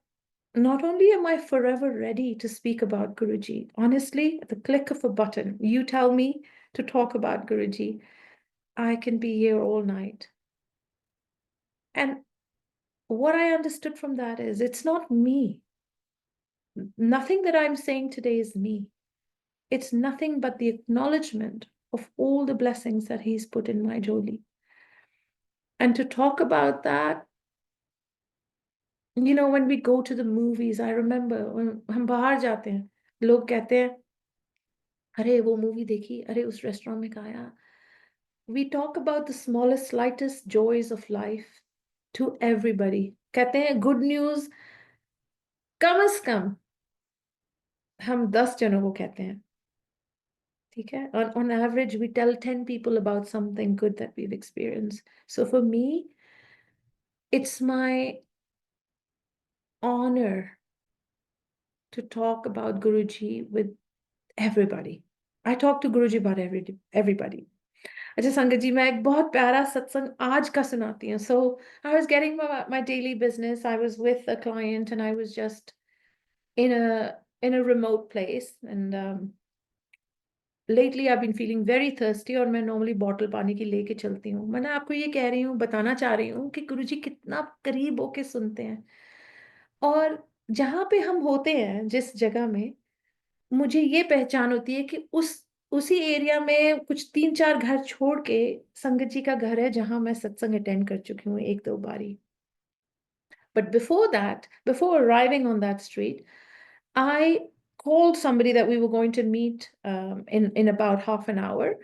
not only am I forever ready to speak about Guruji, honestly, at the click of a button, you tell me to talk about Guruji, I can be here all night. And what I understood from that is, it's not me. Nothing that I'm saying today is me. It's nothing but the acknowledgement of all the blessings that he's put in my joli. And to talk about that, when we go to the movies, I remember when हम बाहर जाते हैं, लोग कहते हैं, अरे वो movie देखी, अरे उस रेस्टोरेंट में खाया. We talk about the smallest, slightest joys of life to everybody. कहते हैं good news, कम से कम हम 10 जनों को कहते हैं. ठीक है? On average, we tell 10 people about something good that we've experienced. So for me, it's my honor to talk about Guruji with everybody. I talk to Guruji about everybody. अच्छा संगत जी, मैं एक बहुत प्यारा सत्संग आज का सुनाती हूँ. So I was getting my daily business. I was with a client and I was just in a remote place, and lately I've been feeling very thirsty, और मैं normally bottle पानी की लेके चलती हूँ. मैं आपको ये कह रही हूँ, बताना चाह रही हूँ कि गुरुजी कितना करीब होके सुनते हैं. और जहाँ पे हम होते हैं, जिस जगह में, मुझे ये पहचान होती है कि उसी एरिया में कुछ 3-4 घर छोड़ के संगत जी का घर है, जहाँ मैं सत्संग अटेंड कर चुकी हूँ 1-2 बारी. But before that, before arriving on that street, I called somebody that we were going to meet in about half an hour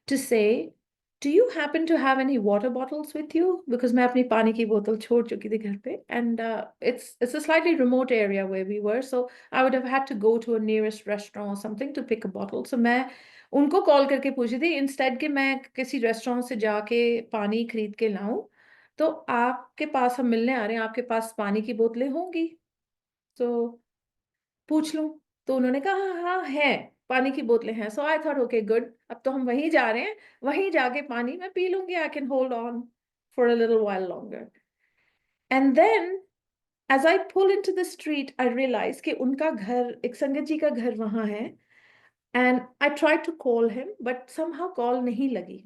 to say, do you happen to have any water bottles with you? Because मैं अपनी पानी की बोतल छोड़ चुकी थी घर पे, and it's a slightly remote area where we were, so I would have had to go to a nearest restaurant or something to pick a bottle. So मैं उनको कॉल करके पूछी थी, instead कि मैं किसी रेस्टोरेंट से जाके पानी खरीद के लाऊं, तो आपके पास हम मिलने आ रहे हैं, आपके पास पानी की बोतलें होंगी, तो पूछ लूँ? तो उन्होंने कहा, "हाँ, हाँ, हैं, पानी की बोतलें हैं।" सो आई थॉट ओके गुड, अब तो हम वहीं जा रहे हैं, वहीं जाके पानी मैं पी लूँगी, I can hold on for a little while longer. And then as I pull into the street, I realise कि उनका घर, एक संगत जी का घर वहाँ है, and I tried to call him but somehow call नहीं लगी।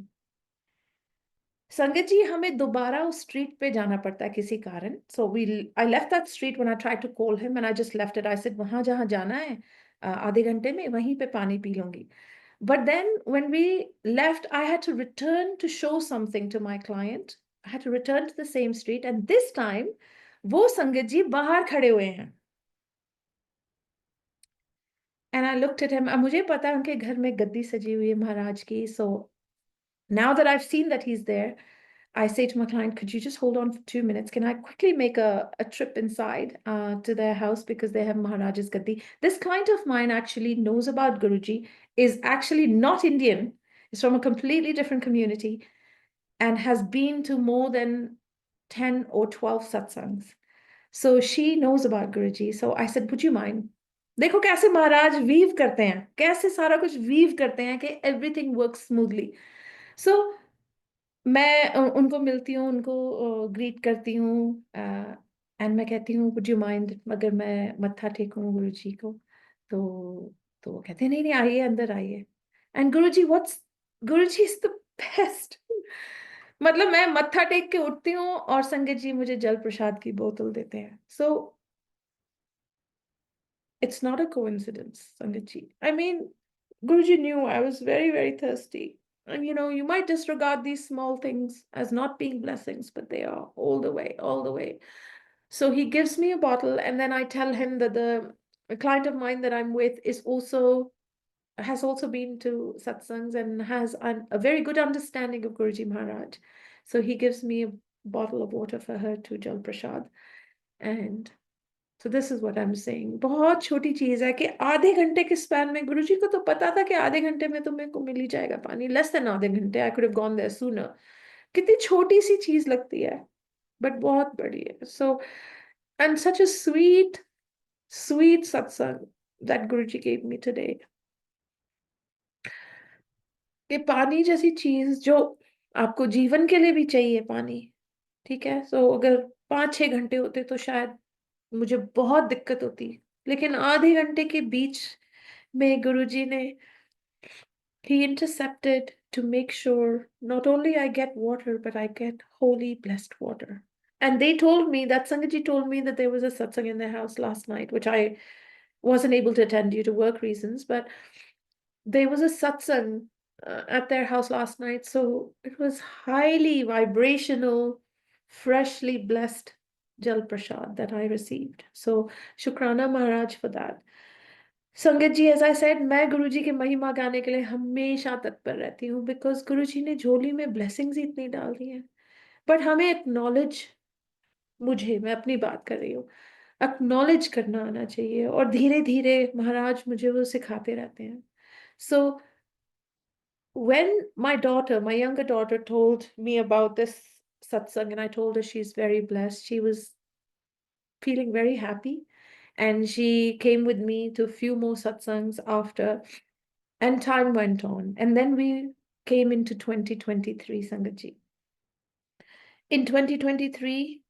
संगत जी, हमें दोबारा उस स्ट्रीट पे जाना पड़ता है किसी कारण। So we I left that street when I tried to call him and I just left it. I said वहाँ जहाँ जाना है आधे घंटे में वहीं पे पानी पी लूँगी। But then when we left I had to return to show something to my client. I had to return to the same street and this time वो संगत जी बाहर खड़े हुए हैं। And I looked at him. मुझे पता है उनके घर में गद्दी सजी हुई है महाराज की। सो now that I've seen that he's there, I say to my client, could you just hold on for 2 minutes? Can I quickly make a trip inside to their house because they have Maharaj's Gaddi? This client of mine actually knows about Guruji, is actually not Indian, is from a completely different community, and has been to more than 10 or 12 satsangs. So she knows about Guruji. So I said, would you mind? देखो कैसे महाराज weave करते हैं, कैसे सारा कुछ weave करते हैं कि everything works smoothly. So मैं उनको मिलती हूँ, उनको ग्रीट करती हूँ एंड मैं कहती हूँ वुड यू माइंड अगर मैं मत्था टेकूँ गुरुजी को? तो वो कहते हैं नहीं, नहीं आइए अंदर आइए। And Guruji is the best. मतलब मैं मत्था टेक के उठती हूँ और संगत जी मुझे जल प्रसाद की बोतल देते हैं। सो it's not a coincidence, Sangatji. I mean, Guruji knew I was very, very thirsty. And you know, you might disregard these small things as not being blessings, but they are all the way, all the way. So he gives me a bottle, and then I tell him that a client of mine that I'm with has also been to satsangs and has a very good understanding of Guruji Maharaj. So he gives me a bottle of water for her to Jal Prasad. And so this is what I'm saying. बहुत छोटी चीज है कि आधे घंटे के span में गुरुजी को तो पता था कि आधे घंटे में तो मेरे को मिल ही जाएगा पानी। लेस देन आधे घंटे, I could have gone there sooner. कितनी छोटी सी चीज लगती है बट बहुत बड़ी है। So and such a sweet sweet satsang that guruji gave me today. कि पानी जैसी चीज जो आपको जीवन के लिए भी चाहिए पानी, ठीक है? सो अगर 5-6 घंटे होते तो शायद मुझे बहुत दिक्कत होती, लेकिन आधे घंटे के बीच में गुरुजी ने he intercepted to make sure not only I get water, but I get holy blessed water. And they told me that Sangaji told me that there was a satsang in their house last night, which I wasn't able to attend due to work reasons, but there was a satsang at their house last night. So it was highly vibrational, freshly blessed Jal Prasad that I received. So Shukrana Maharaj for that. संगत जी, as I said, मैं गुरुजी की महिमा गाने के लिए हमेशा तत्पर रहती हूँ बिकॉज गुरुजी ने झोली में ब्लेसिंग्स ही इतनी डाल दी हैं। बट हमें एक्नॉलेज, मैं अपनी बात कर रही हूँ, एक्नॉलेज करना आना चाहिए और धीरे धीरे महाराज मुझे वो सिखाते रहते हैं। सो when my younger daughter told me about this satsang and I told her she's very blessed, she was feeling very happy and she came with me to a few more satsangs after. And time went on. And then we came into 2023, Sangatji. In 2023,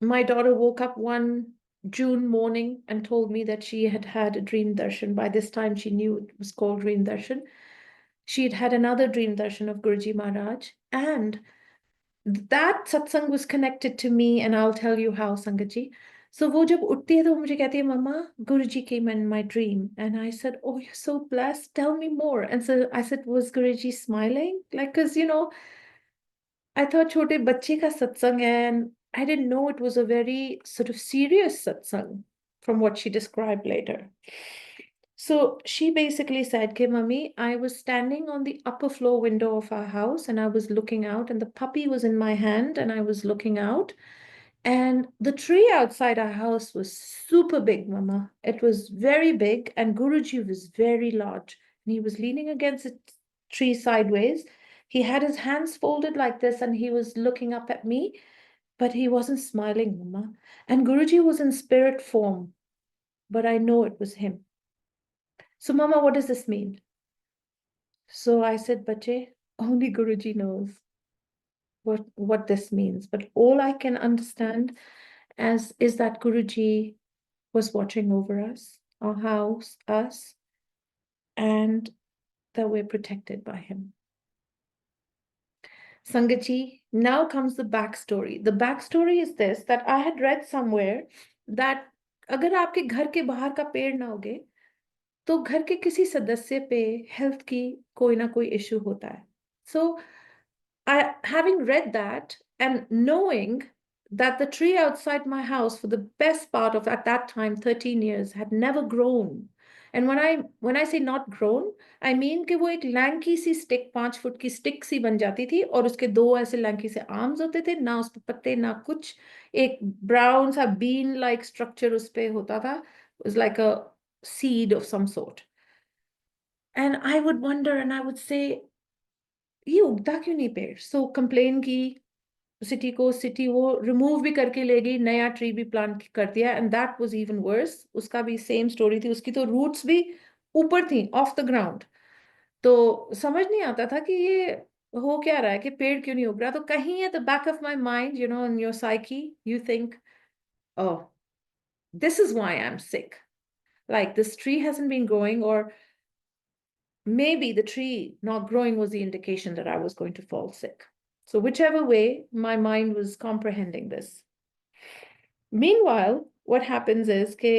my daughter woke up one June morning and told me that she had had a dream darshan. By this time, she knew it was called dream darshan. She had had another dream darshan of Guruji Maharaj. And that satsang was connected to me, and I'll tell you how, Sangatji. So वो जब उठती है तो मुझे कहती है, मम्मा गुरुजी came in my dream, and I said, oh, you're so blessed, tell me more. And so I said, was Guruji smiling? Like, because I thought छोटे बच्चे का सत्संग है, and I didn't know it was a very sort of serious satsang from what she described later. So she basically said, okay, mummy, I was standing on the upper floor window of our house and I was looking out, and the puppy was in my hand and I was looking out. And the tree outside our house was super big, Mama. It was very big, and Guruji was very large. And he was leaning against the tree sideways. He had his hands folded like this, and he was looking up at me. but he wasn't smiling, Mama. And Guruji was in spirit form, but I know it was him. So, Mama, what does this mean? So I said, Bache, only Guruji knows what this means. But all I can understand as is that Guruji was watching over us, our house, us, and that we're protected by him. Sangaji, now comes the backstory. The backstory is this, that I had read somewhere that अगर आपके घर के बाहर का पेड़ ना उगे तो घर के किसी सदस्य पे हेल्थ की कोई ना कोई इश्यू होता है. So having read that and knowing that the tree outside my house for the best part of at that time 13 years had never grown. And when I say not grown, I mean कि वो एक lanky सी stick 5 foot की stick सी बन जाती थी और उसके 2 ऐसे लैंकी से आर्म्स होते थे, ना उस पे पत्ते ना कुछ, एक ब्राउन सा बीन लाइक स्ट्रक्चर उस पे होता था. It was like a seed of some sort. And I would wonder and I would say ये उगता क्यों नहीं पेड़. सो कंप्लेन की सिटी वो रिमूव भी करके ले गई, नया ट्री भी प्लांट कर दिया, and that was even worse. उसका भी सेम स्टोरी थी, उसकी तो रूट्स भी ऊपर थी ऑफ द ग्राउंड. तो समझ नहीं आता था कि ये हो क्या रहा है, कि पेड़ क्यों नहीं उग रहा. तो कहीं at the back of my mind, you know, in your psyche you think, oh, this is why I am sick, like this tree hasn't been growing, or maybe the tree not growing was the indication that I was going to fall sick. So whichever way, my mind was comprehending this. Meanwhile, what happens is कि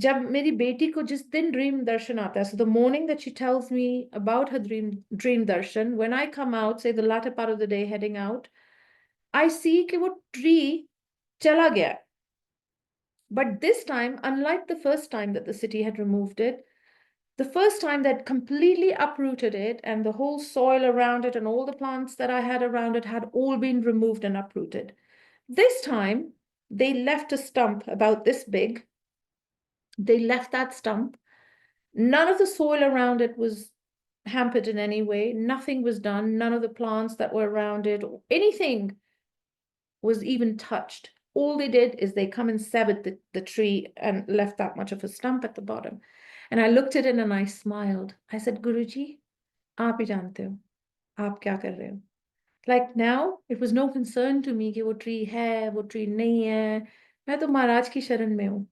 जब मेरी बेटी को जिस दिन dream दर्शन आता है, so the morning that she tells me about her dream darshan, when I come out, say the latter part of the day heading out, I see कि वो tree चला गया. But this time, unlike the first time that the city had removed it, the first time that completely uprooted it and the whole soil around it and all the plants that I had around it had all been removed and uprooted. This time, they left a stump about this big. They left that stump. None of the soil around it was hampered in any way. Nothing was done. None of the plants that were around it, or anything was even touched. All they did is they come and severed the tree and left that much of a stump at the bottom. And I looked at it and I smiled. I said, Guruji, आप ही जानते हो, आप क्या कर रहे हो. Like now, it was no concern to me कि वो tree है, वो tree नहीं है. मैं तो महाराज की शरण में हूँ.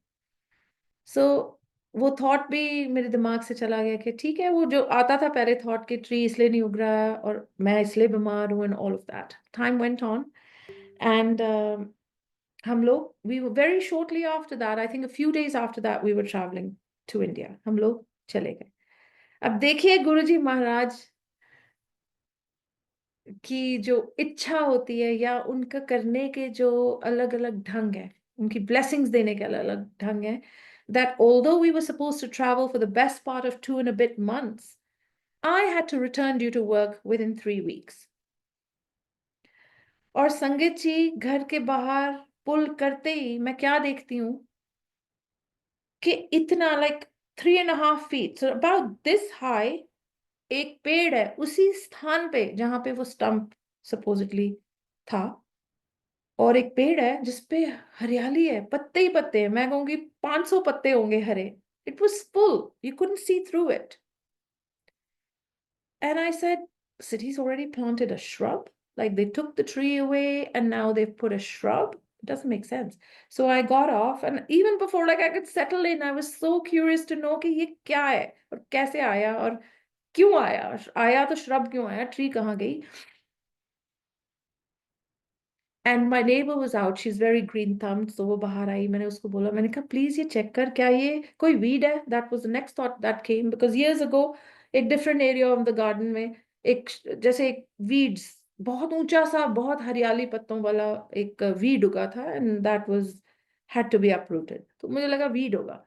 So वो thought भी मेरे दिमाग से चला गया कि ठीक है, वो जो आता था पहले thought कि tree इसलिए नहीं उग रहा है और मैं इसलिए बीमार हूँ and all of that. Time went on and हम लोग, we were very shortly after that, I think a few days after that, we were traveling to India. हम लोग चले गए. अब देखिए गुरुजी महाराज की जो इच्छा होती है या उनका करने के जो अलग अलग ढंग है, उनकी ब्लेसिंग्स देने के अलग अलग ढंग है, that although we were supposed to travel for the best part of 2 and a bit months, I had to return due to work within 3 weeks. और संगीत जी, घर के बाहर पुल करते ही मैं क्या देखती हूँ कि इतना like 3.5 feet, so about this high, एक पेड़ है उसी स्थान पे जहां पे वो स्टंप supposedly था, और एक पेड़ है जिसपे हरियाली है, पत्ते ही पत्ते हैं, मैं कहूंगी 500 पत्ते होंगे हरे. It was full, you couldn't see through it. And I said, city's already planted a shrub, like they took the tree away and now they've put a shrub. It doesn't make sense. So I got off, and even before like I could settle in, I was so curious to know कि ये क्या है और कैसे आया और क्यों आया, आया तो shrub क्यों आया, ट्री कहाँ गई. And my neighbor was out, she's very green thumbed, so वो बाहर आई, मैंने उसको बोला, मैंने कहा प्लीज ये चेक कर, क्या ये कोई weed है. That was the next thought that came, because years ago एक different area of the garden में एक जैसे एक weeds, बहुत ऊंचा सा बहुत हरियाली पत्तों वाला एक weed उगा था, and that was had to be uprooted. तो मुझे लगा weed होगा.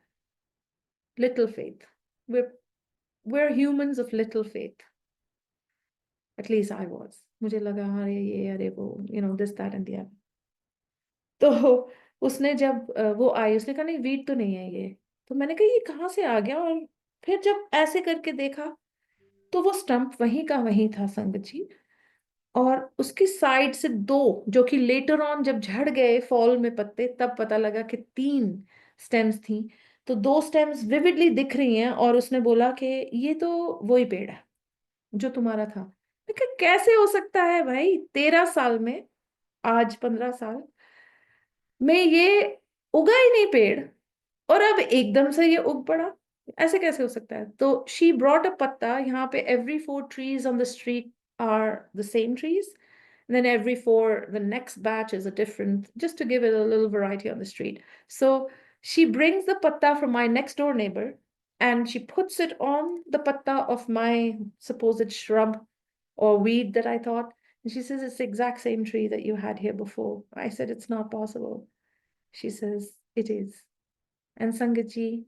Little faith. We're humans of little faith. At least I was. मुझे लगा अरे ये अरे वो, you know, this that and the other. तो उसने जब वो आई, उसने कहा नहीं वीट तो नहीं है ये. तो मैंने कहा ये कहाँ से आ गया, और फिर जब ऐसे करके देखा तो वो स्टंप वहीं का वहीं था संगत जी. और उसकी साइड से दो, जो कि लेटर ऑन जब झड़ गए फॉल में पत्ते, तब पता लगा कि 3 स्टेम्स थी। तो 2 स्टेम्स विविडली दिख रही हैं, और उसने बोला कि ये तो वही पेड़ है जो तुम्हारा था। मैं कहा, कैसे हो सकता है भाई, 13 साल में, आज 15 साल में ये उगा ही नहीं पेड़, और अब एकदम से ये उग पड़ा, ऐसे कैसे हो सकता है? तो शी ब्रॉट अ पत्ता, यहाँ पे every 4 trees on the street are the same trees, and then every 4 the next batch is a different, just to give it a little variety on the street. So she brings the patta from my next door neighbor, and she puts it on the patta of my supposed shrub or weed that I thought, and she says it's the exact same tree that you had here before. I said it's not possible. She says it is. And Sangatji,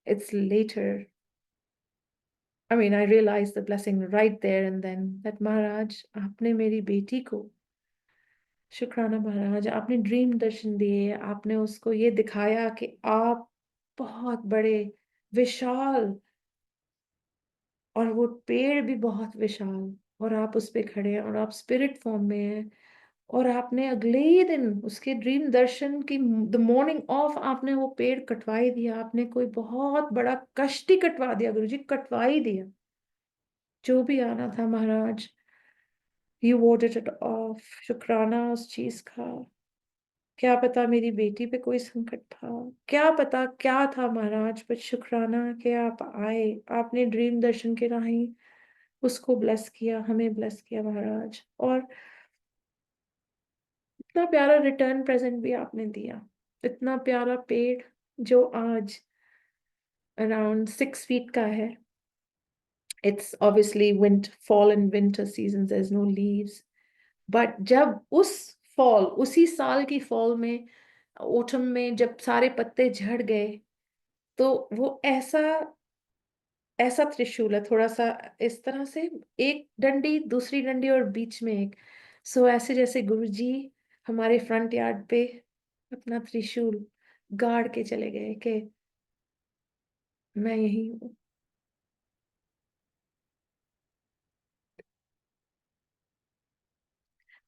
it's later. I mean, I realized the blessing right there and then, that Maharaj, आपने मेरी बेटी को, शुक्राना महाराज, आपने dream दर्शन दिए, आपने उसको ये दिखाया कि आप बहुत बड़े, विशाल, और वो पेड़ भी बहुत विशाल, और आप उस पे खड़े हैं, और आप स्पिरिट फॉर्म में हैं, और आपने अगले ही दिन उसके ड्रीम दर्शन की द मॉर्निंग ऑफ आपने वो पेड़ कटवा ही दिया। आपने कोई बहुत बड़ा कष्ट ही कटवा दिया गुरुजी, कटवा ही दिया। जो भी आना था महाराज, यू warded it ऑफ। शुक्राना उस चीज का। क्या पता मेरी बेटी पे कोई संकट था, क्या पता क्या था महाराज, पर शुक्राना कि आप आए, आपने ड्रीम दर्शन के राही उसको ब्लेस किया, हमें ब्लेस किया महाराज। और इतना प्यारा रिटर्न प्रेजेंट भी आपने दिया, इतना प्यारा पेड़ जो आज अराउंड 6 फीट का है। It's obviously went fall and winter season, there is no leaves, but जब उस फॉल, उसी साल की फॉल में, ऑटम में, जब सारे पत्ते झड़ गए, तो वो ऐसा ऐसा त्रिशूल है, थोड़ा सा इस तरह से, एक डंडी, दूसरी डंडी, और बीच में एक, सो ऐसे जैसे गुरुजी हमारे फ्रंट यार्ड पे अपना त्रिशूल गाड़ के चले गए कि मैं यही हूँ।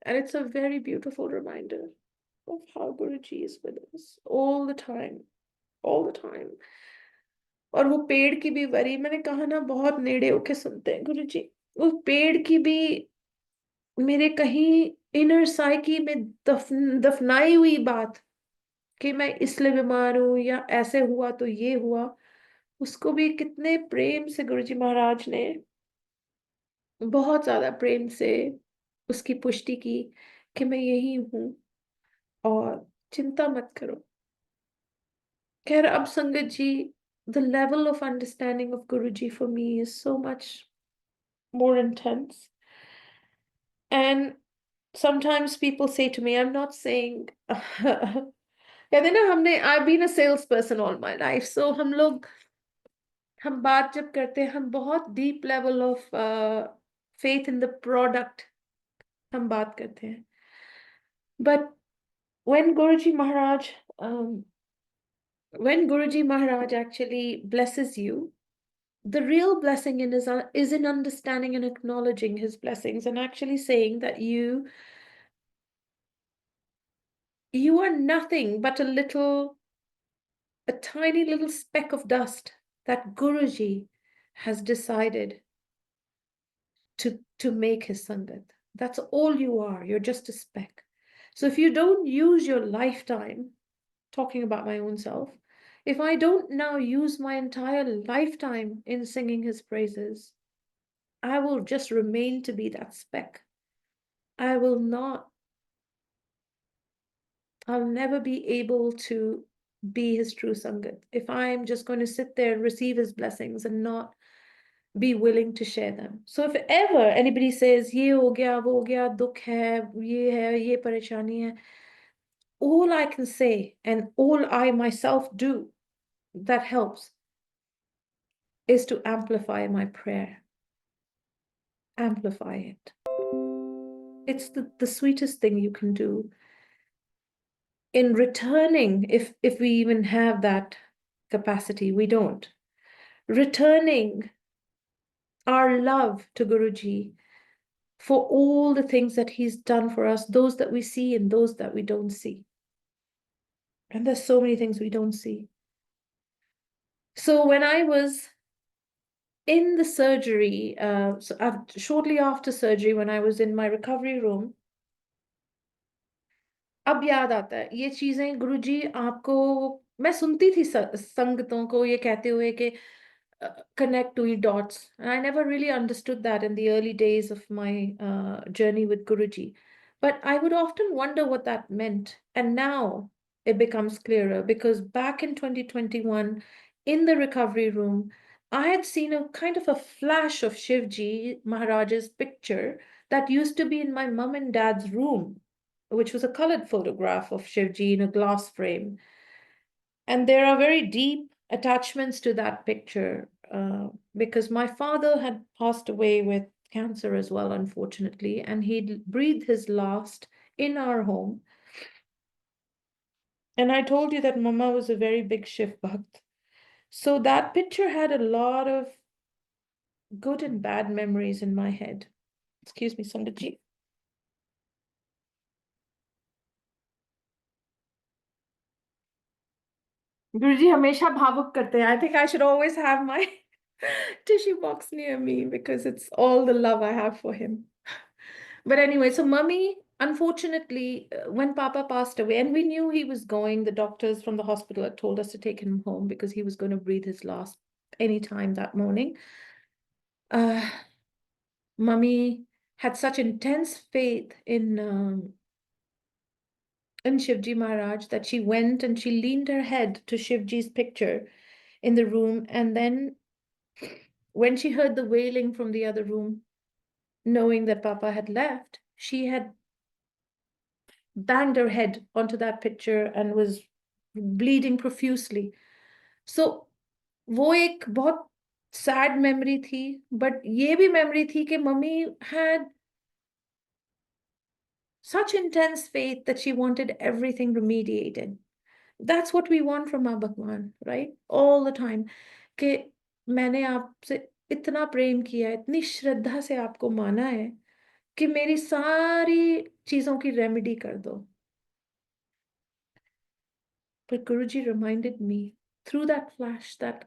And it's a very beautiful reminder of how Guruji is with us all the time, all the time. और वो पेड़ की भी वरी, मैंने कहा ना, बहुत नेड़े होके सुनते हैं गुरुजी। वो पेड़ की भी मेरे कहीं इनर साइकी में दफनाई हुई बात, कि मैं इसलिए बीमार हूं, या ऐसे हुआ तो ये हुआ, उसको भी कितने प्रेम से गुरुजी महाराज ने, बहुत ज्यादा प्रेम से उसकी पुष्टि की कि मैं यही हूं, और चिंता मत करो। खैर, अब संगत जी, the level of understanding of Guruji for me is so much more intense. And sometimes people say to me, I'm not saying, कहते ना, हमने, I've been a salesperson all my life, so हम बात जब करते हैं, हम बहुत deep level of faith in the product हम बात करते हैं। But when Guruji Maharaj, when Guruji Maharaj actually blesses you, the real blessing is in understanding and acknowledging his blessings, and actually saying that you are nothing but a tiny little speck of dust that Guruji has decided to make his Sangat. That's all you are. You're just a speck. So if you don't use your lifetime, talking about my own self, if I don't now use my entire lifetime in singing his praises, I will just remain to be that speck. I will not, I'll never be able to be his true Sangat if I'm just going to sit there and receive his blessings and not be willing to share them. So if ever anybody says, ye ho gaya, wo ho gaya, dukh hai, ye pareshani hai, all I can say, and all I myself do that helps, is to amplify my prayer. Amplify it. It's the sweetest thing you can do. In returning, if we even have that capacity, we don't. Returning our love to Guruji for all the things that he's done for us, those that we see and those that we don't see. And there's so many things we don't see. So when I was in the surgery, shortly after surgery, when I was in my recovery room, अब याद आता है ये चीजें गुरुजी आपको, मैं सुनती थी संगतों को ये कहते हुए कि connect to dots. And I never really understood that in the early days of my journey with Guruji. But I would often wonder what that meant. And now it becomes clearer because back in 2021, in the recovery room, I had seen a kind of a flash of Shivji Maharaj's picture that used to be in my mum and dad's room, which was a colored photograph of Shivji in a glass frame. And there are very deep attachments to that picture because my father had passed away with cancer as well, unfortunately, and he breathed his last in our home. And I told you that Mama was a very big Shiv Bhakt. So that picture had a lot of good and bad memories in my head. Excuse me, Sangatji. Guruji हमेशा भावुक करते हैं. I think I should always have my tissue box near me because it's all the love I have for him. But anyway, so Mummy, unfortunately, when Papa passed away, and we knew he was going, the doctors from the hospital had told us to take him home because he was going to breathe his last anytime that morning. Mummy had such intense faith in Shivji Maharaj that she went and she leaned her head to Shivji's picture in the room. And then when she heard the wailing from the other room, knowing that Papa had left, she had banged her head onto that picture and was bleeding profusely. So वो एक बहुत sad memory थी, but ये भी memory थी कि mummy had such intense faith that she wanted everything remediated. That's what we want from our Bhagwan, right? All the time. कि मैंने आपसे इतना प्रेम किया है, इतनी श्रद्धा से आपको माना है कि मेरी सारी चीजों की रेमेडी कर दो. But Guruji reminded me through that flash that,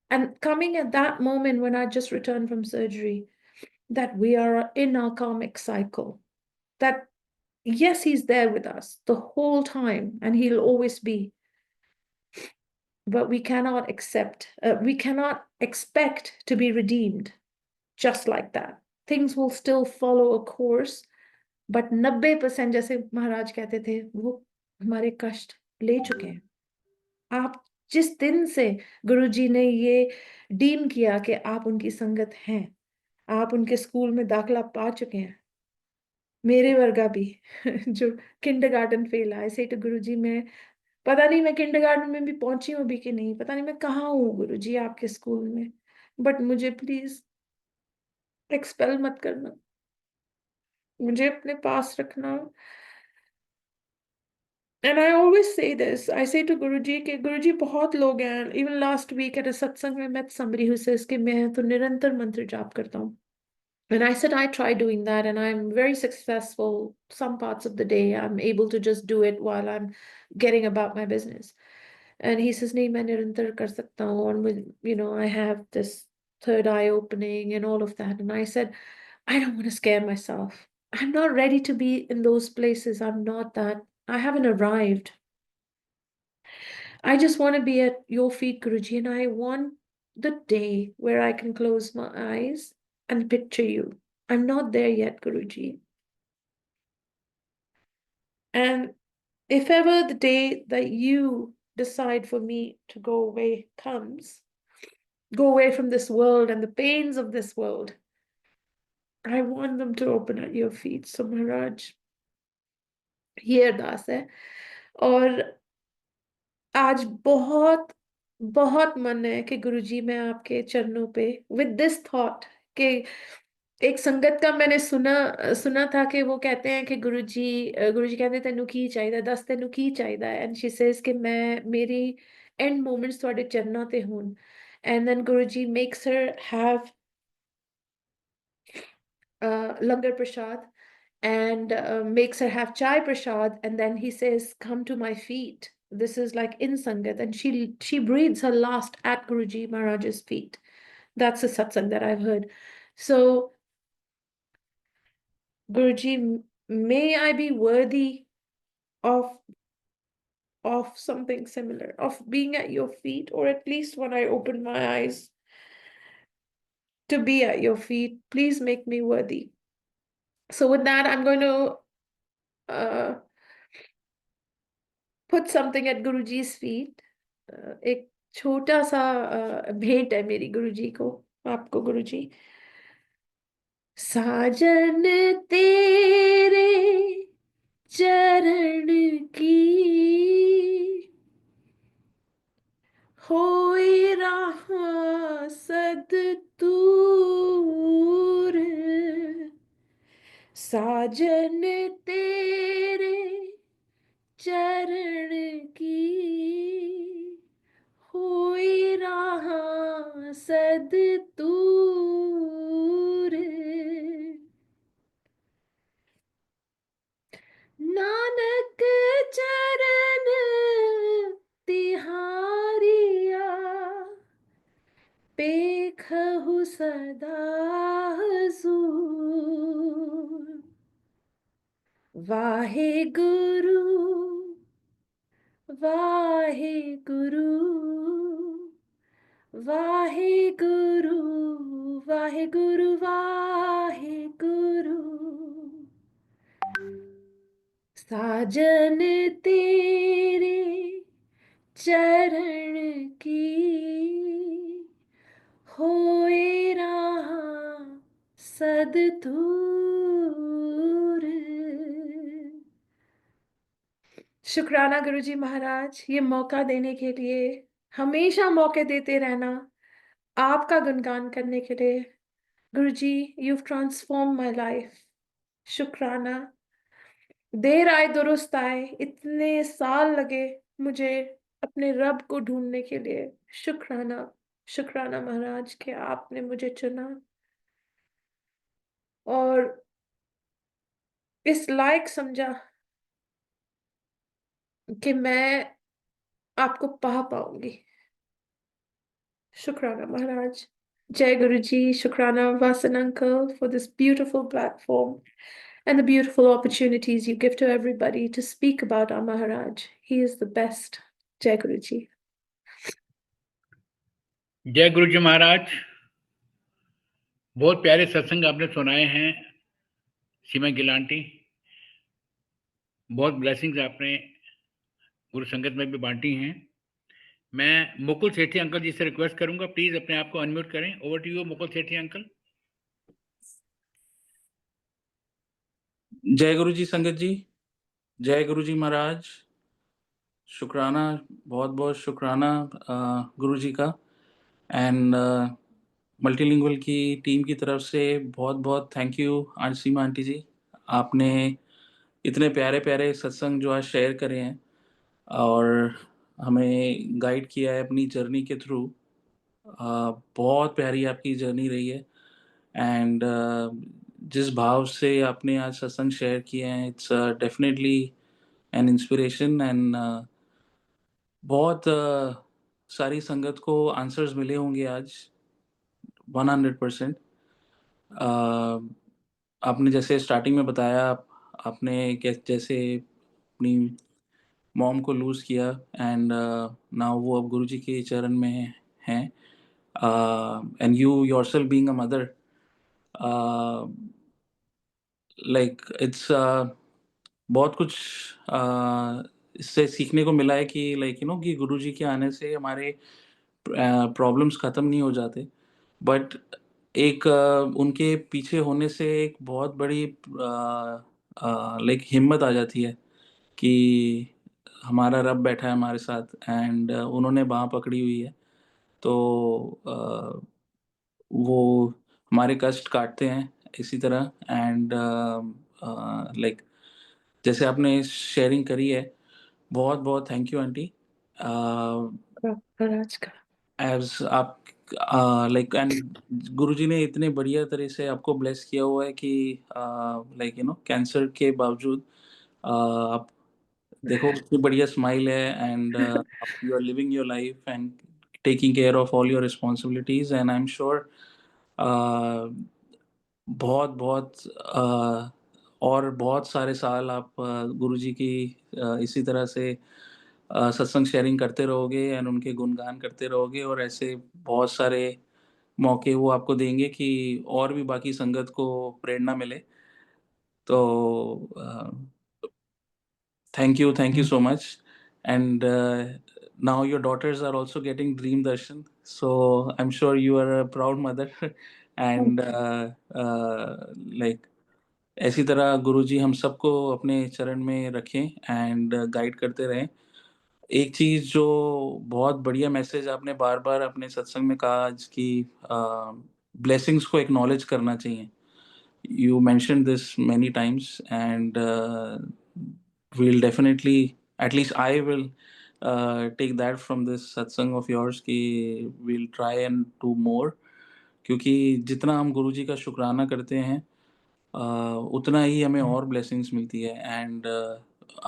and coming at that moment when I just returned from surgery, that we are in our karmic cycle. That yes, he's there with us the whole time and he'll always be. But we cannot we cannot expect to be redeemed just like that. Things will still follow a course, but 90% जैसे महाराज कहते थे वो हमारे कष्ट ले चुके हैं. आप जिस दिन से गुरुजी ने ये डीम किया कि आप उनकी संगत हैं, आप उनके स्कूल में दाखला पा चुके हैं, मेरे वर्गा भी जो किंडरगार्टन फेल है, ऐसे तो गुरुजी मैं पता नहीं मैं किंडरगार्टन में भी पहुंची हूँ अभी कि नहीं, पता नहीं मैं कहाँ हूँ गुरुजी आपके स्कूल में, बट मुझे प्लीज एक्सपेल मत करना, मुझे अपने पास रखना. And I always say this. I say to Guruji कि Guruji बहुत लोग हैं. Even last week at a satsang I met somebody who says कि मैं तो निरंतर मंत्र जाप करता हूँ. And I said I try doing that and I'm very successful. Some parts of the day I'm able to just do it while I'm getting about my business. And he says नहीं मैं निरंतर कर सकता हूँ और मुझे, you know, I have this third eye opening and all of that. And I said I don't want to scare myself. I'm not ready to be in those places. I'm not that. I haven't arrived. I just want to be at your feet, Guruji, and I want the day where I can close my eyes and picture you. I'm not there yet, Guruji. And if ever the day that you decide for me to go away comes, go away from this world and the pains of this world, I want them to open at your feet. So Maharaj, ये अरदास है. और आज बहुत बहुत मन है कि गुरुजी मैं आपके चरणों पे विद दिस थॉट कि एक संगत का मैंने सुना था कि वो कहते हैं कि गुरुजी कहते तेनू की चाहिदा दस तेनू की चाहिदा है एंड शी सेज कि मैं मेरी एंड मोमेंट्स ਤੁਹਾਡੇ ਚਰਨਾਂ ਤੇ ਹੋਣ. And then Guruji makes her have langar prasad, and makes her have chai prasad, and then he says, "Come to my feet." This is like in Sangat, and she breathes her last at Guruji Maharaj's feet. That's a satsang that I've heard. So, Guruji, may I be worthy of something similar, of being at your feet, or at least when I open my eyes to be at your feet. Please make me worthy. So with that, I'm going to uh, put something at Guruji's feet. एक छोटा सा भेंट है मेरी गुरुजी को, आपको गुरुजी। साजन तेरे चरण की होए रहा सद दूर, साजन तेरे चरण की होए रहा सद दूर, नानक चरण तिहारिया पेखहु सदा हुजूर। वाहे गुरु वाहे गुरु वाहे गुरु वाहे गुरु वाहे गुरु, साजन तेरे चरण की होए रहा सद दूर। शुक्राना गुरुजी महाराज, ये मौका देने के लिए, हमेशा मौके देते रहना आपका गुणगान करने के लिए। गुरुजी, you've transformed my life. शुक्राना। देर आए दुरुस्त आए, इतने साल लगे मुझे अपने रब को ढूंढने के लिए। शुक्राना, शुक्राना महाराज कि आपने मुझे चुना और इस लायक समझा कि मैं आपको पा पाऊंगी। शुक्राना महाराज। Jai Guruji, Shukrana Vasan uncle for this beautiful platform and the beautiful opportunities you give to everybody to speak about our Maharaj. He is the best. Jai Guruji. जय गुरु जी महाराज। बहुत प्यारे सत्संग आपने सुनाए हैं सीमा गिलांटी। बहुत ब्लेसिंग्स आपने गुरु संगत में भी बांटी हैं। मैं मुकुल सेठी अंकल जी से रिक्वेस्ट करूंगा, प्लीज अपने आप को अनम्यूट करें। Over to you Mukul Sethi uncle. Jai Guru जी संगत जी, जय गुरु जी महाराज। शुक्राना, बहुत बहुत शुक्राना गुरु जी का एंड मल्टीलिंगुअल की टीम की तरफ से बहुत बहुत thank you aunty Seema aunty ji. आपने इतने प्यारे प्यारे सत्संग जो आज शेयर करे हैं और हमें गाइड किया है अपनी जर्नी के थ्रू। बहुत प्यारी आपकी जर्नी रही है एंड जिस भाव से आपने आज सत्संग शेयर किए हैं, it's definitely an inspiration and बहुत सारी संगत को आंसर्स मिले होंगे आज 100%। आपने जैसे स्टार्टिंग में बताया, आपने जैसे अपनी मॉम को लूज़ किया एंड नाउ वो अब गुरुजी के चरण में हैं and you yourself being a mother, like it's बहुत कुछ इससे सीखने को मिला है कि लाइक यू नो कि गुरुजी के आने से हमारे प्रॉब्लम्स ख़त्म नहीं हो जाते, बट एक उनके पीछे होने से एक बहुत बड़ी लाइक हिम्मत आ जाती है कि हमारा रब बैठा है हमारे साथ एंड उन्होंने बाँह पकड़ी हुई है। तो वो हमारे कष्ट काटते हैं इसी तरह एंड लाइक जैसे आपने शेयरिंग करी है, बहुत बहुत थैंक यू आंटी। महाराज का। एज आप लाइक एंड गुरुजी ने इतने बढ़िया तरह से आपको ब्लेस किया हुआ है कि लाइक कैंसर के बावजूद आप देखो कितनी बढ़िया स्माइल है and you are living your life and taking care of all your responsibilities and I am sure बहुत बहुत और बहुत सारे साल आप गुरुजी की इसी तरह से सत्संग शेयरिंग करते रहोगे एंड उनके गुणगान करते रहोगे और ऐसे बहुत सारे मौके वो आपको देंगे कि और भी बाकी संगत को प्रेरणा मिले। तो thank you so much and now your daughters are also getting dream darshan, so I'm sure you are a proud mother and like ऐसी तरह गुरुजी हम सबको अपने चरण में रखें एंड गाइड करते रहें। एक चीज जो बहुत बढ़िया मैसेज आपने बार बार अपने सत्संग में कहा आज कि ब्लेसिंग्स को एक्नॉलेज करना चाहिए। You mentioned this many times and we'll definitely, at least I will take that from this satsang of yours कि we'll try and do more, क्योंकि जितना हम गुरुजी का शुक्राना करते हैं उतना ही हमें और ब्लेसिंग्स मिलती है एंड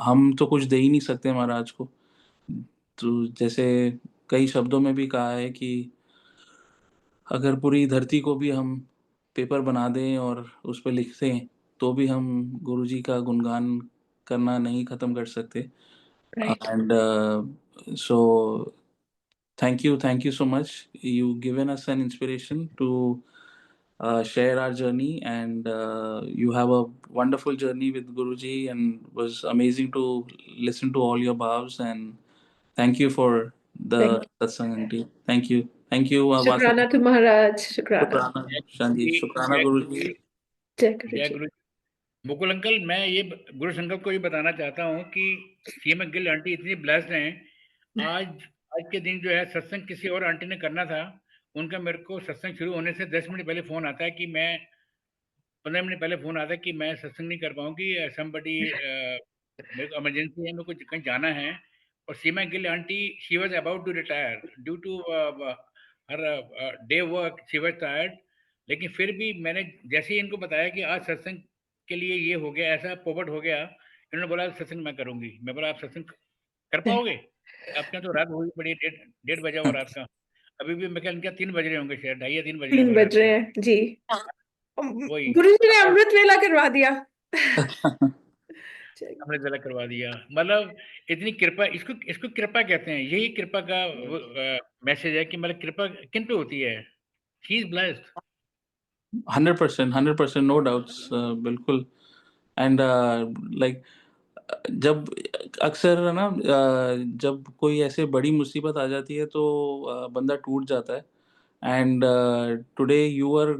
हम तो कुछ दे ही नहीं सकते महाराज को। तो जैसे कई शब्दों में भी कहा है कि अगर पूरी धरती को भी हम पेपर बना दें और उस पे लिख दें तो भी हम गुरुजी का गुणगान करना नहीं खत्म कर सकते। Right. And so thank you so much, you given us an inspiration to share our journey and you have a wonderful journey with Guruji and was amazing to listen to all your bhavs and thank you for the Thank you. satsang aunty. Thank you Vasu. Shukrana to Maharaj. Shukrana. शुक्राना शांति, शुक्राना जय गुरु गुरु जी। जी, Jai Guru जय Ji. गुरु जी। Mukul uncle, मैं ये गुरु संकल्प को ये बताना चाहता हूँ कि सीएम गिल आंटी इतनी ब्लेस्ड हैं। आज आज के दिन जो है सत्संग किसी और आंटी ने करना था, उनका मेरे को सत्संग शुरू होने से 10 मिनट पहले फोन आता है कि मैं 15 मिनट पहले फोन आता है कि मैं सत्संग नहीं कर पाऊंगी, समबडी मेरे को इमरजेंसी है, मेरे को कहीं जाना है। और Seema Gill aunty, she was about to retire due to her day work, she was tired. लेकिन फिर भी मैंने जैसे ही इनको बताया कि आज सत्संग के लिए ये हो गया, ऐसा पोपट हो गया, इन्होंने बोला सत्संग मैं करूंगी। मैं बोला आप सत्संग कर पाओगे? आपके यहाँ तो रात हुई बड़ी, 1:30 बजा हुआ रात का। अभी भी मैं क्या, इनके 3 बज रहे होंगे शायद, 2:30 या 3 बज रहे 3 होंगे रात बज रहे के। हैं जी। वही गुरु जी ने अमृत वेला करवा दिया। हमने जला करवा दिया। मतलब इतनी कृपा, इसको इसको कृपा कहते हैं। यही कृपा का वो मैसेज है कि मतलब कृपा किन पे होती है। She is blessed. 100% no doubts, बिल्कुल। एंड लाइक जब अक्सर है ना जब कोई ऐसे बड़ी मुसीबत आ जाती है तो बंदा टूट जाता है and today you are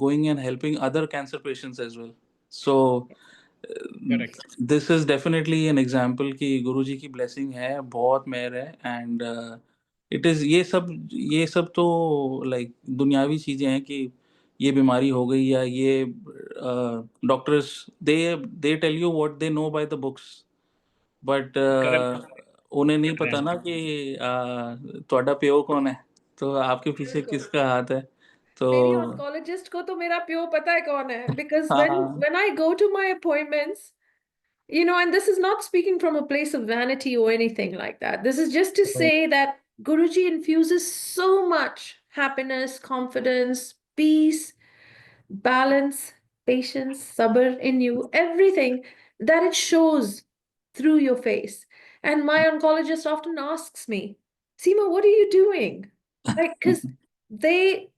going and helping other cancer patients as well, so correct. This is definitely an example कि गुरुजी की ब्लेसिंग है, बहुत मेहर है एंड इट इज ये सब तो लाइक दुनियावी चीजें हैं कि ये बीमारी हो गई या ये doctors they tell you what they know by the books but correct. उन्हें नहीं पता ना कि ਤੁਹਾਡਾ ਪਿਓ कौन है, तो आपके पीछे बिल्कुल। किसका हाथ है। तो मेरी ऑन्कोलॉजिस्ट को तो मेरा प्यो पता है कौन है, because हाँ when I go to my appointments, and this is not speaking from a place of vanity or anything like that. This is just to say that Guruji infuses so much happiness, confidence, peace, balance, patience, sabr in you, everything that it shows through your face. And my oncologist often asks me, Seema, what are you doing? Like, because they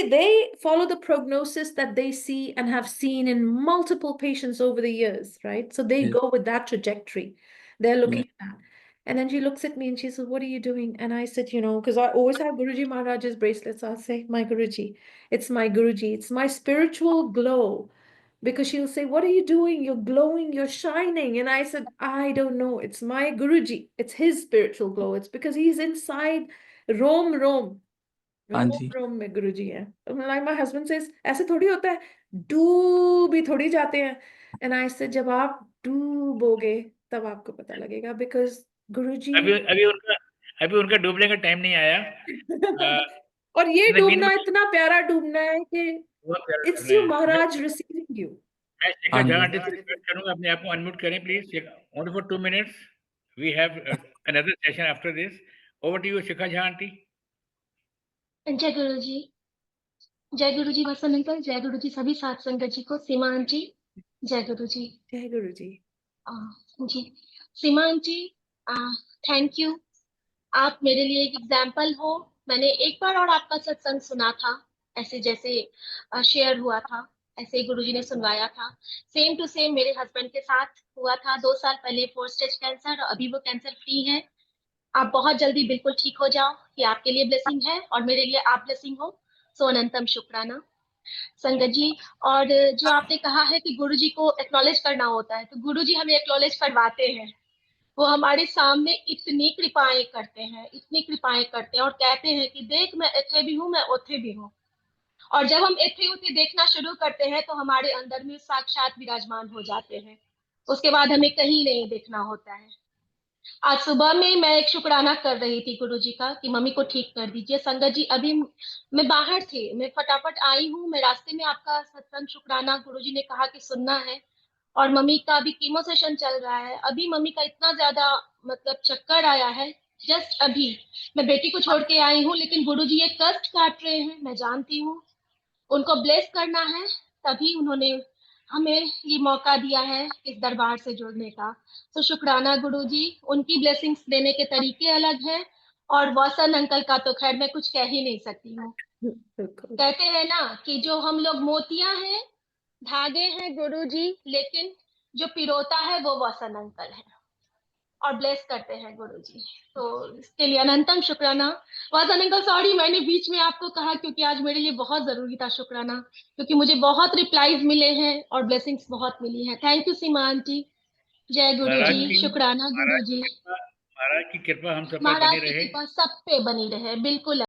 they follow the prognosis that they see and have seen in multiple patients over the years, right? So they yes, go with that trajectory. They're looking yes, at that. And then she looks at me and she says, what are you doing? And I said, because I always have Guruji Maharaj's bracelets. I'll say, my Guruji, it's my Guruji, it's my spiritual glow. Because she'll say, what are you doing? You're glowing, you're shining. And I said, I don't know. It's my Guruji. It's his spiritual glow. It's because he's inside Rome, Rome. हाँ रोम जी, रोम में गुरुजी हैं। Like my husband says, ऐसे थोड़ी होता है, डूब भी थोड़ी जाते हैं। एंड आई सेड, जब आप डूबोगे तब आपको पता लगेगा, बिकॉज गुरुजी अभी अभी उनका अभी उनका डूबने का टाइम नहीं आया। और ये इन द डूबना मीन इतना प्यारा डूबना है कि बहुत प्यारा कर इट्स रहे यू हैं। Maharaj receiving you. मैं शिखा हाँ झा जी। आंटी से रिक्वेस्ट करूंगा अपने आप को अनम्यूट करें please, only for 2 minutes. We have another session after this. Over to you Shikha Jha aunty. Jai Guru जी। जय गुरु जी वसंत अंकल, जय गुरु जी सभी साथ संगत जी को। सीमा आंटी, जय गुरु जी। जय गुरु जी। जी सीमा आंटी, थैंक यू। आप मेरे लिए एक एग्जाम्पल हो। मैंने एक बार और आपका सत्संग सुना था, ऐसे जैसे शेयर हुआ था, ऐसे ही गुरुजी ने सुनवाया था। सेम टू सेम मेरे हस्बैंड के साथ हुआ था 2 साल पहले, 4 स्टेज कैंसर, अभी वो कैंसर फ्री है। आप बहुत जल्दी बिल्कुल ठीक हो जाओ, ये आपके लिए ब्लेसिंग है और मेरे लिए आप ब्लेसिंग हो। सो अनंतम शुक्राना संगत जी। और जो आपने कहा है कि गुरुजी को एक्नॉलेज करना होता है, तो गुरुजी हमें एक्नॉलेज करवाते हैं। वो हमारे सामने इतनी कृपाएं करते हैं, इतनी कृपाएं करते हैं और कहते हैं कि देख मैं इथे भी हूँ, मैं उथे भी हूँ। और जब हम इथे उथे देखना शुरू करते हैं तो हमारे अंदर में साक्षात विराजमान हो जाते हैं। उसके बाद हमें कहीं नहीं देखना होता है। आज सुबह में मैं एक शुक्राना कर रही थी गुरुजी का कि मम्मी को ठीक कर दीजिए। संगत जी अभी मैं बाहर थी, मैं फटाफट आई हूँ, मैं रास्ते में आपका सत्संग शुक्राना गुरुजी ने कहा कि सुनना है। और मम्मी का अभी कीमो सेशन चल रहा है, अभी मम्मी का इतना ज्यादा मतलब चक्कर आया है। जस्ट अभी मैं बेटी को छोड़ के आई हूँ, लेकिन गुरुजी ये कष्ट काट रहे हैं, मैं जानती हूँ। उनको ब्लेस करना है, तभी उन्होंने हमें ये मौका दिया है इस दरबार से जुड़ने का। तो शुक्राना गुरुजी, उनकी ब्लेसिंग्स देने के तरीके अलग हैं। और वॉसन अंकल का तो खैर मैं कुछ कह ही नहीं सकती हूँ। बिल्कुल। कहते हैं ना कि जो हम लोग मोतियां हैं, धागे हैं गुरुजी, लेकिन जो पिरोता है वो वॉसन अंकल है और ब्लेस करते हैं गुरुजी। तो इसके लिए अनंतम शुक्राना। वॉसन अंकल सॉरी मैंने बीच में आपको कहा, क्योंकि आज मेरे लिए बहुत जरूरी था शुक्राना, क्योंकि मुझे बहुत रिप्लाईज मिले हैं और ब्लेसिंग्स बहुत मिली हैं। Thank you Seema aunty. Jai Guru Maharaj जी, की शुक्राना गुरु जी। महाराज की कृपा हम सब पर बनी महाराज की रहे। कृपा सब पे बनी रहे, बिल्कुल।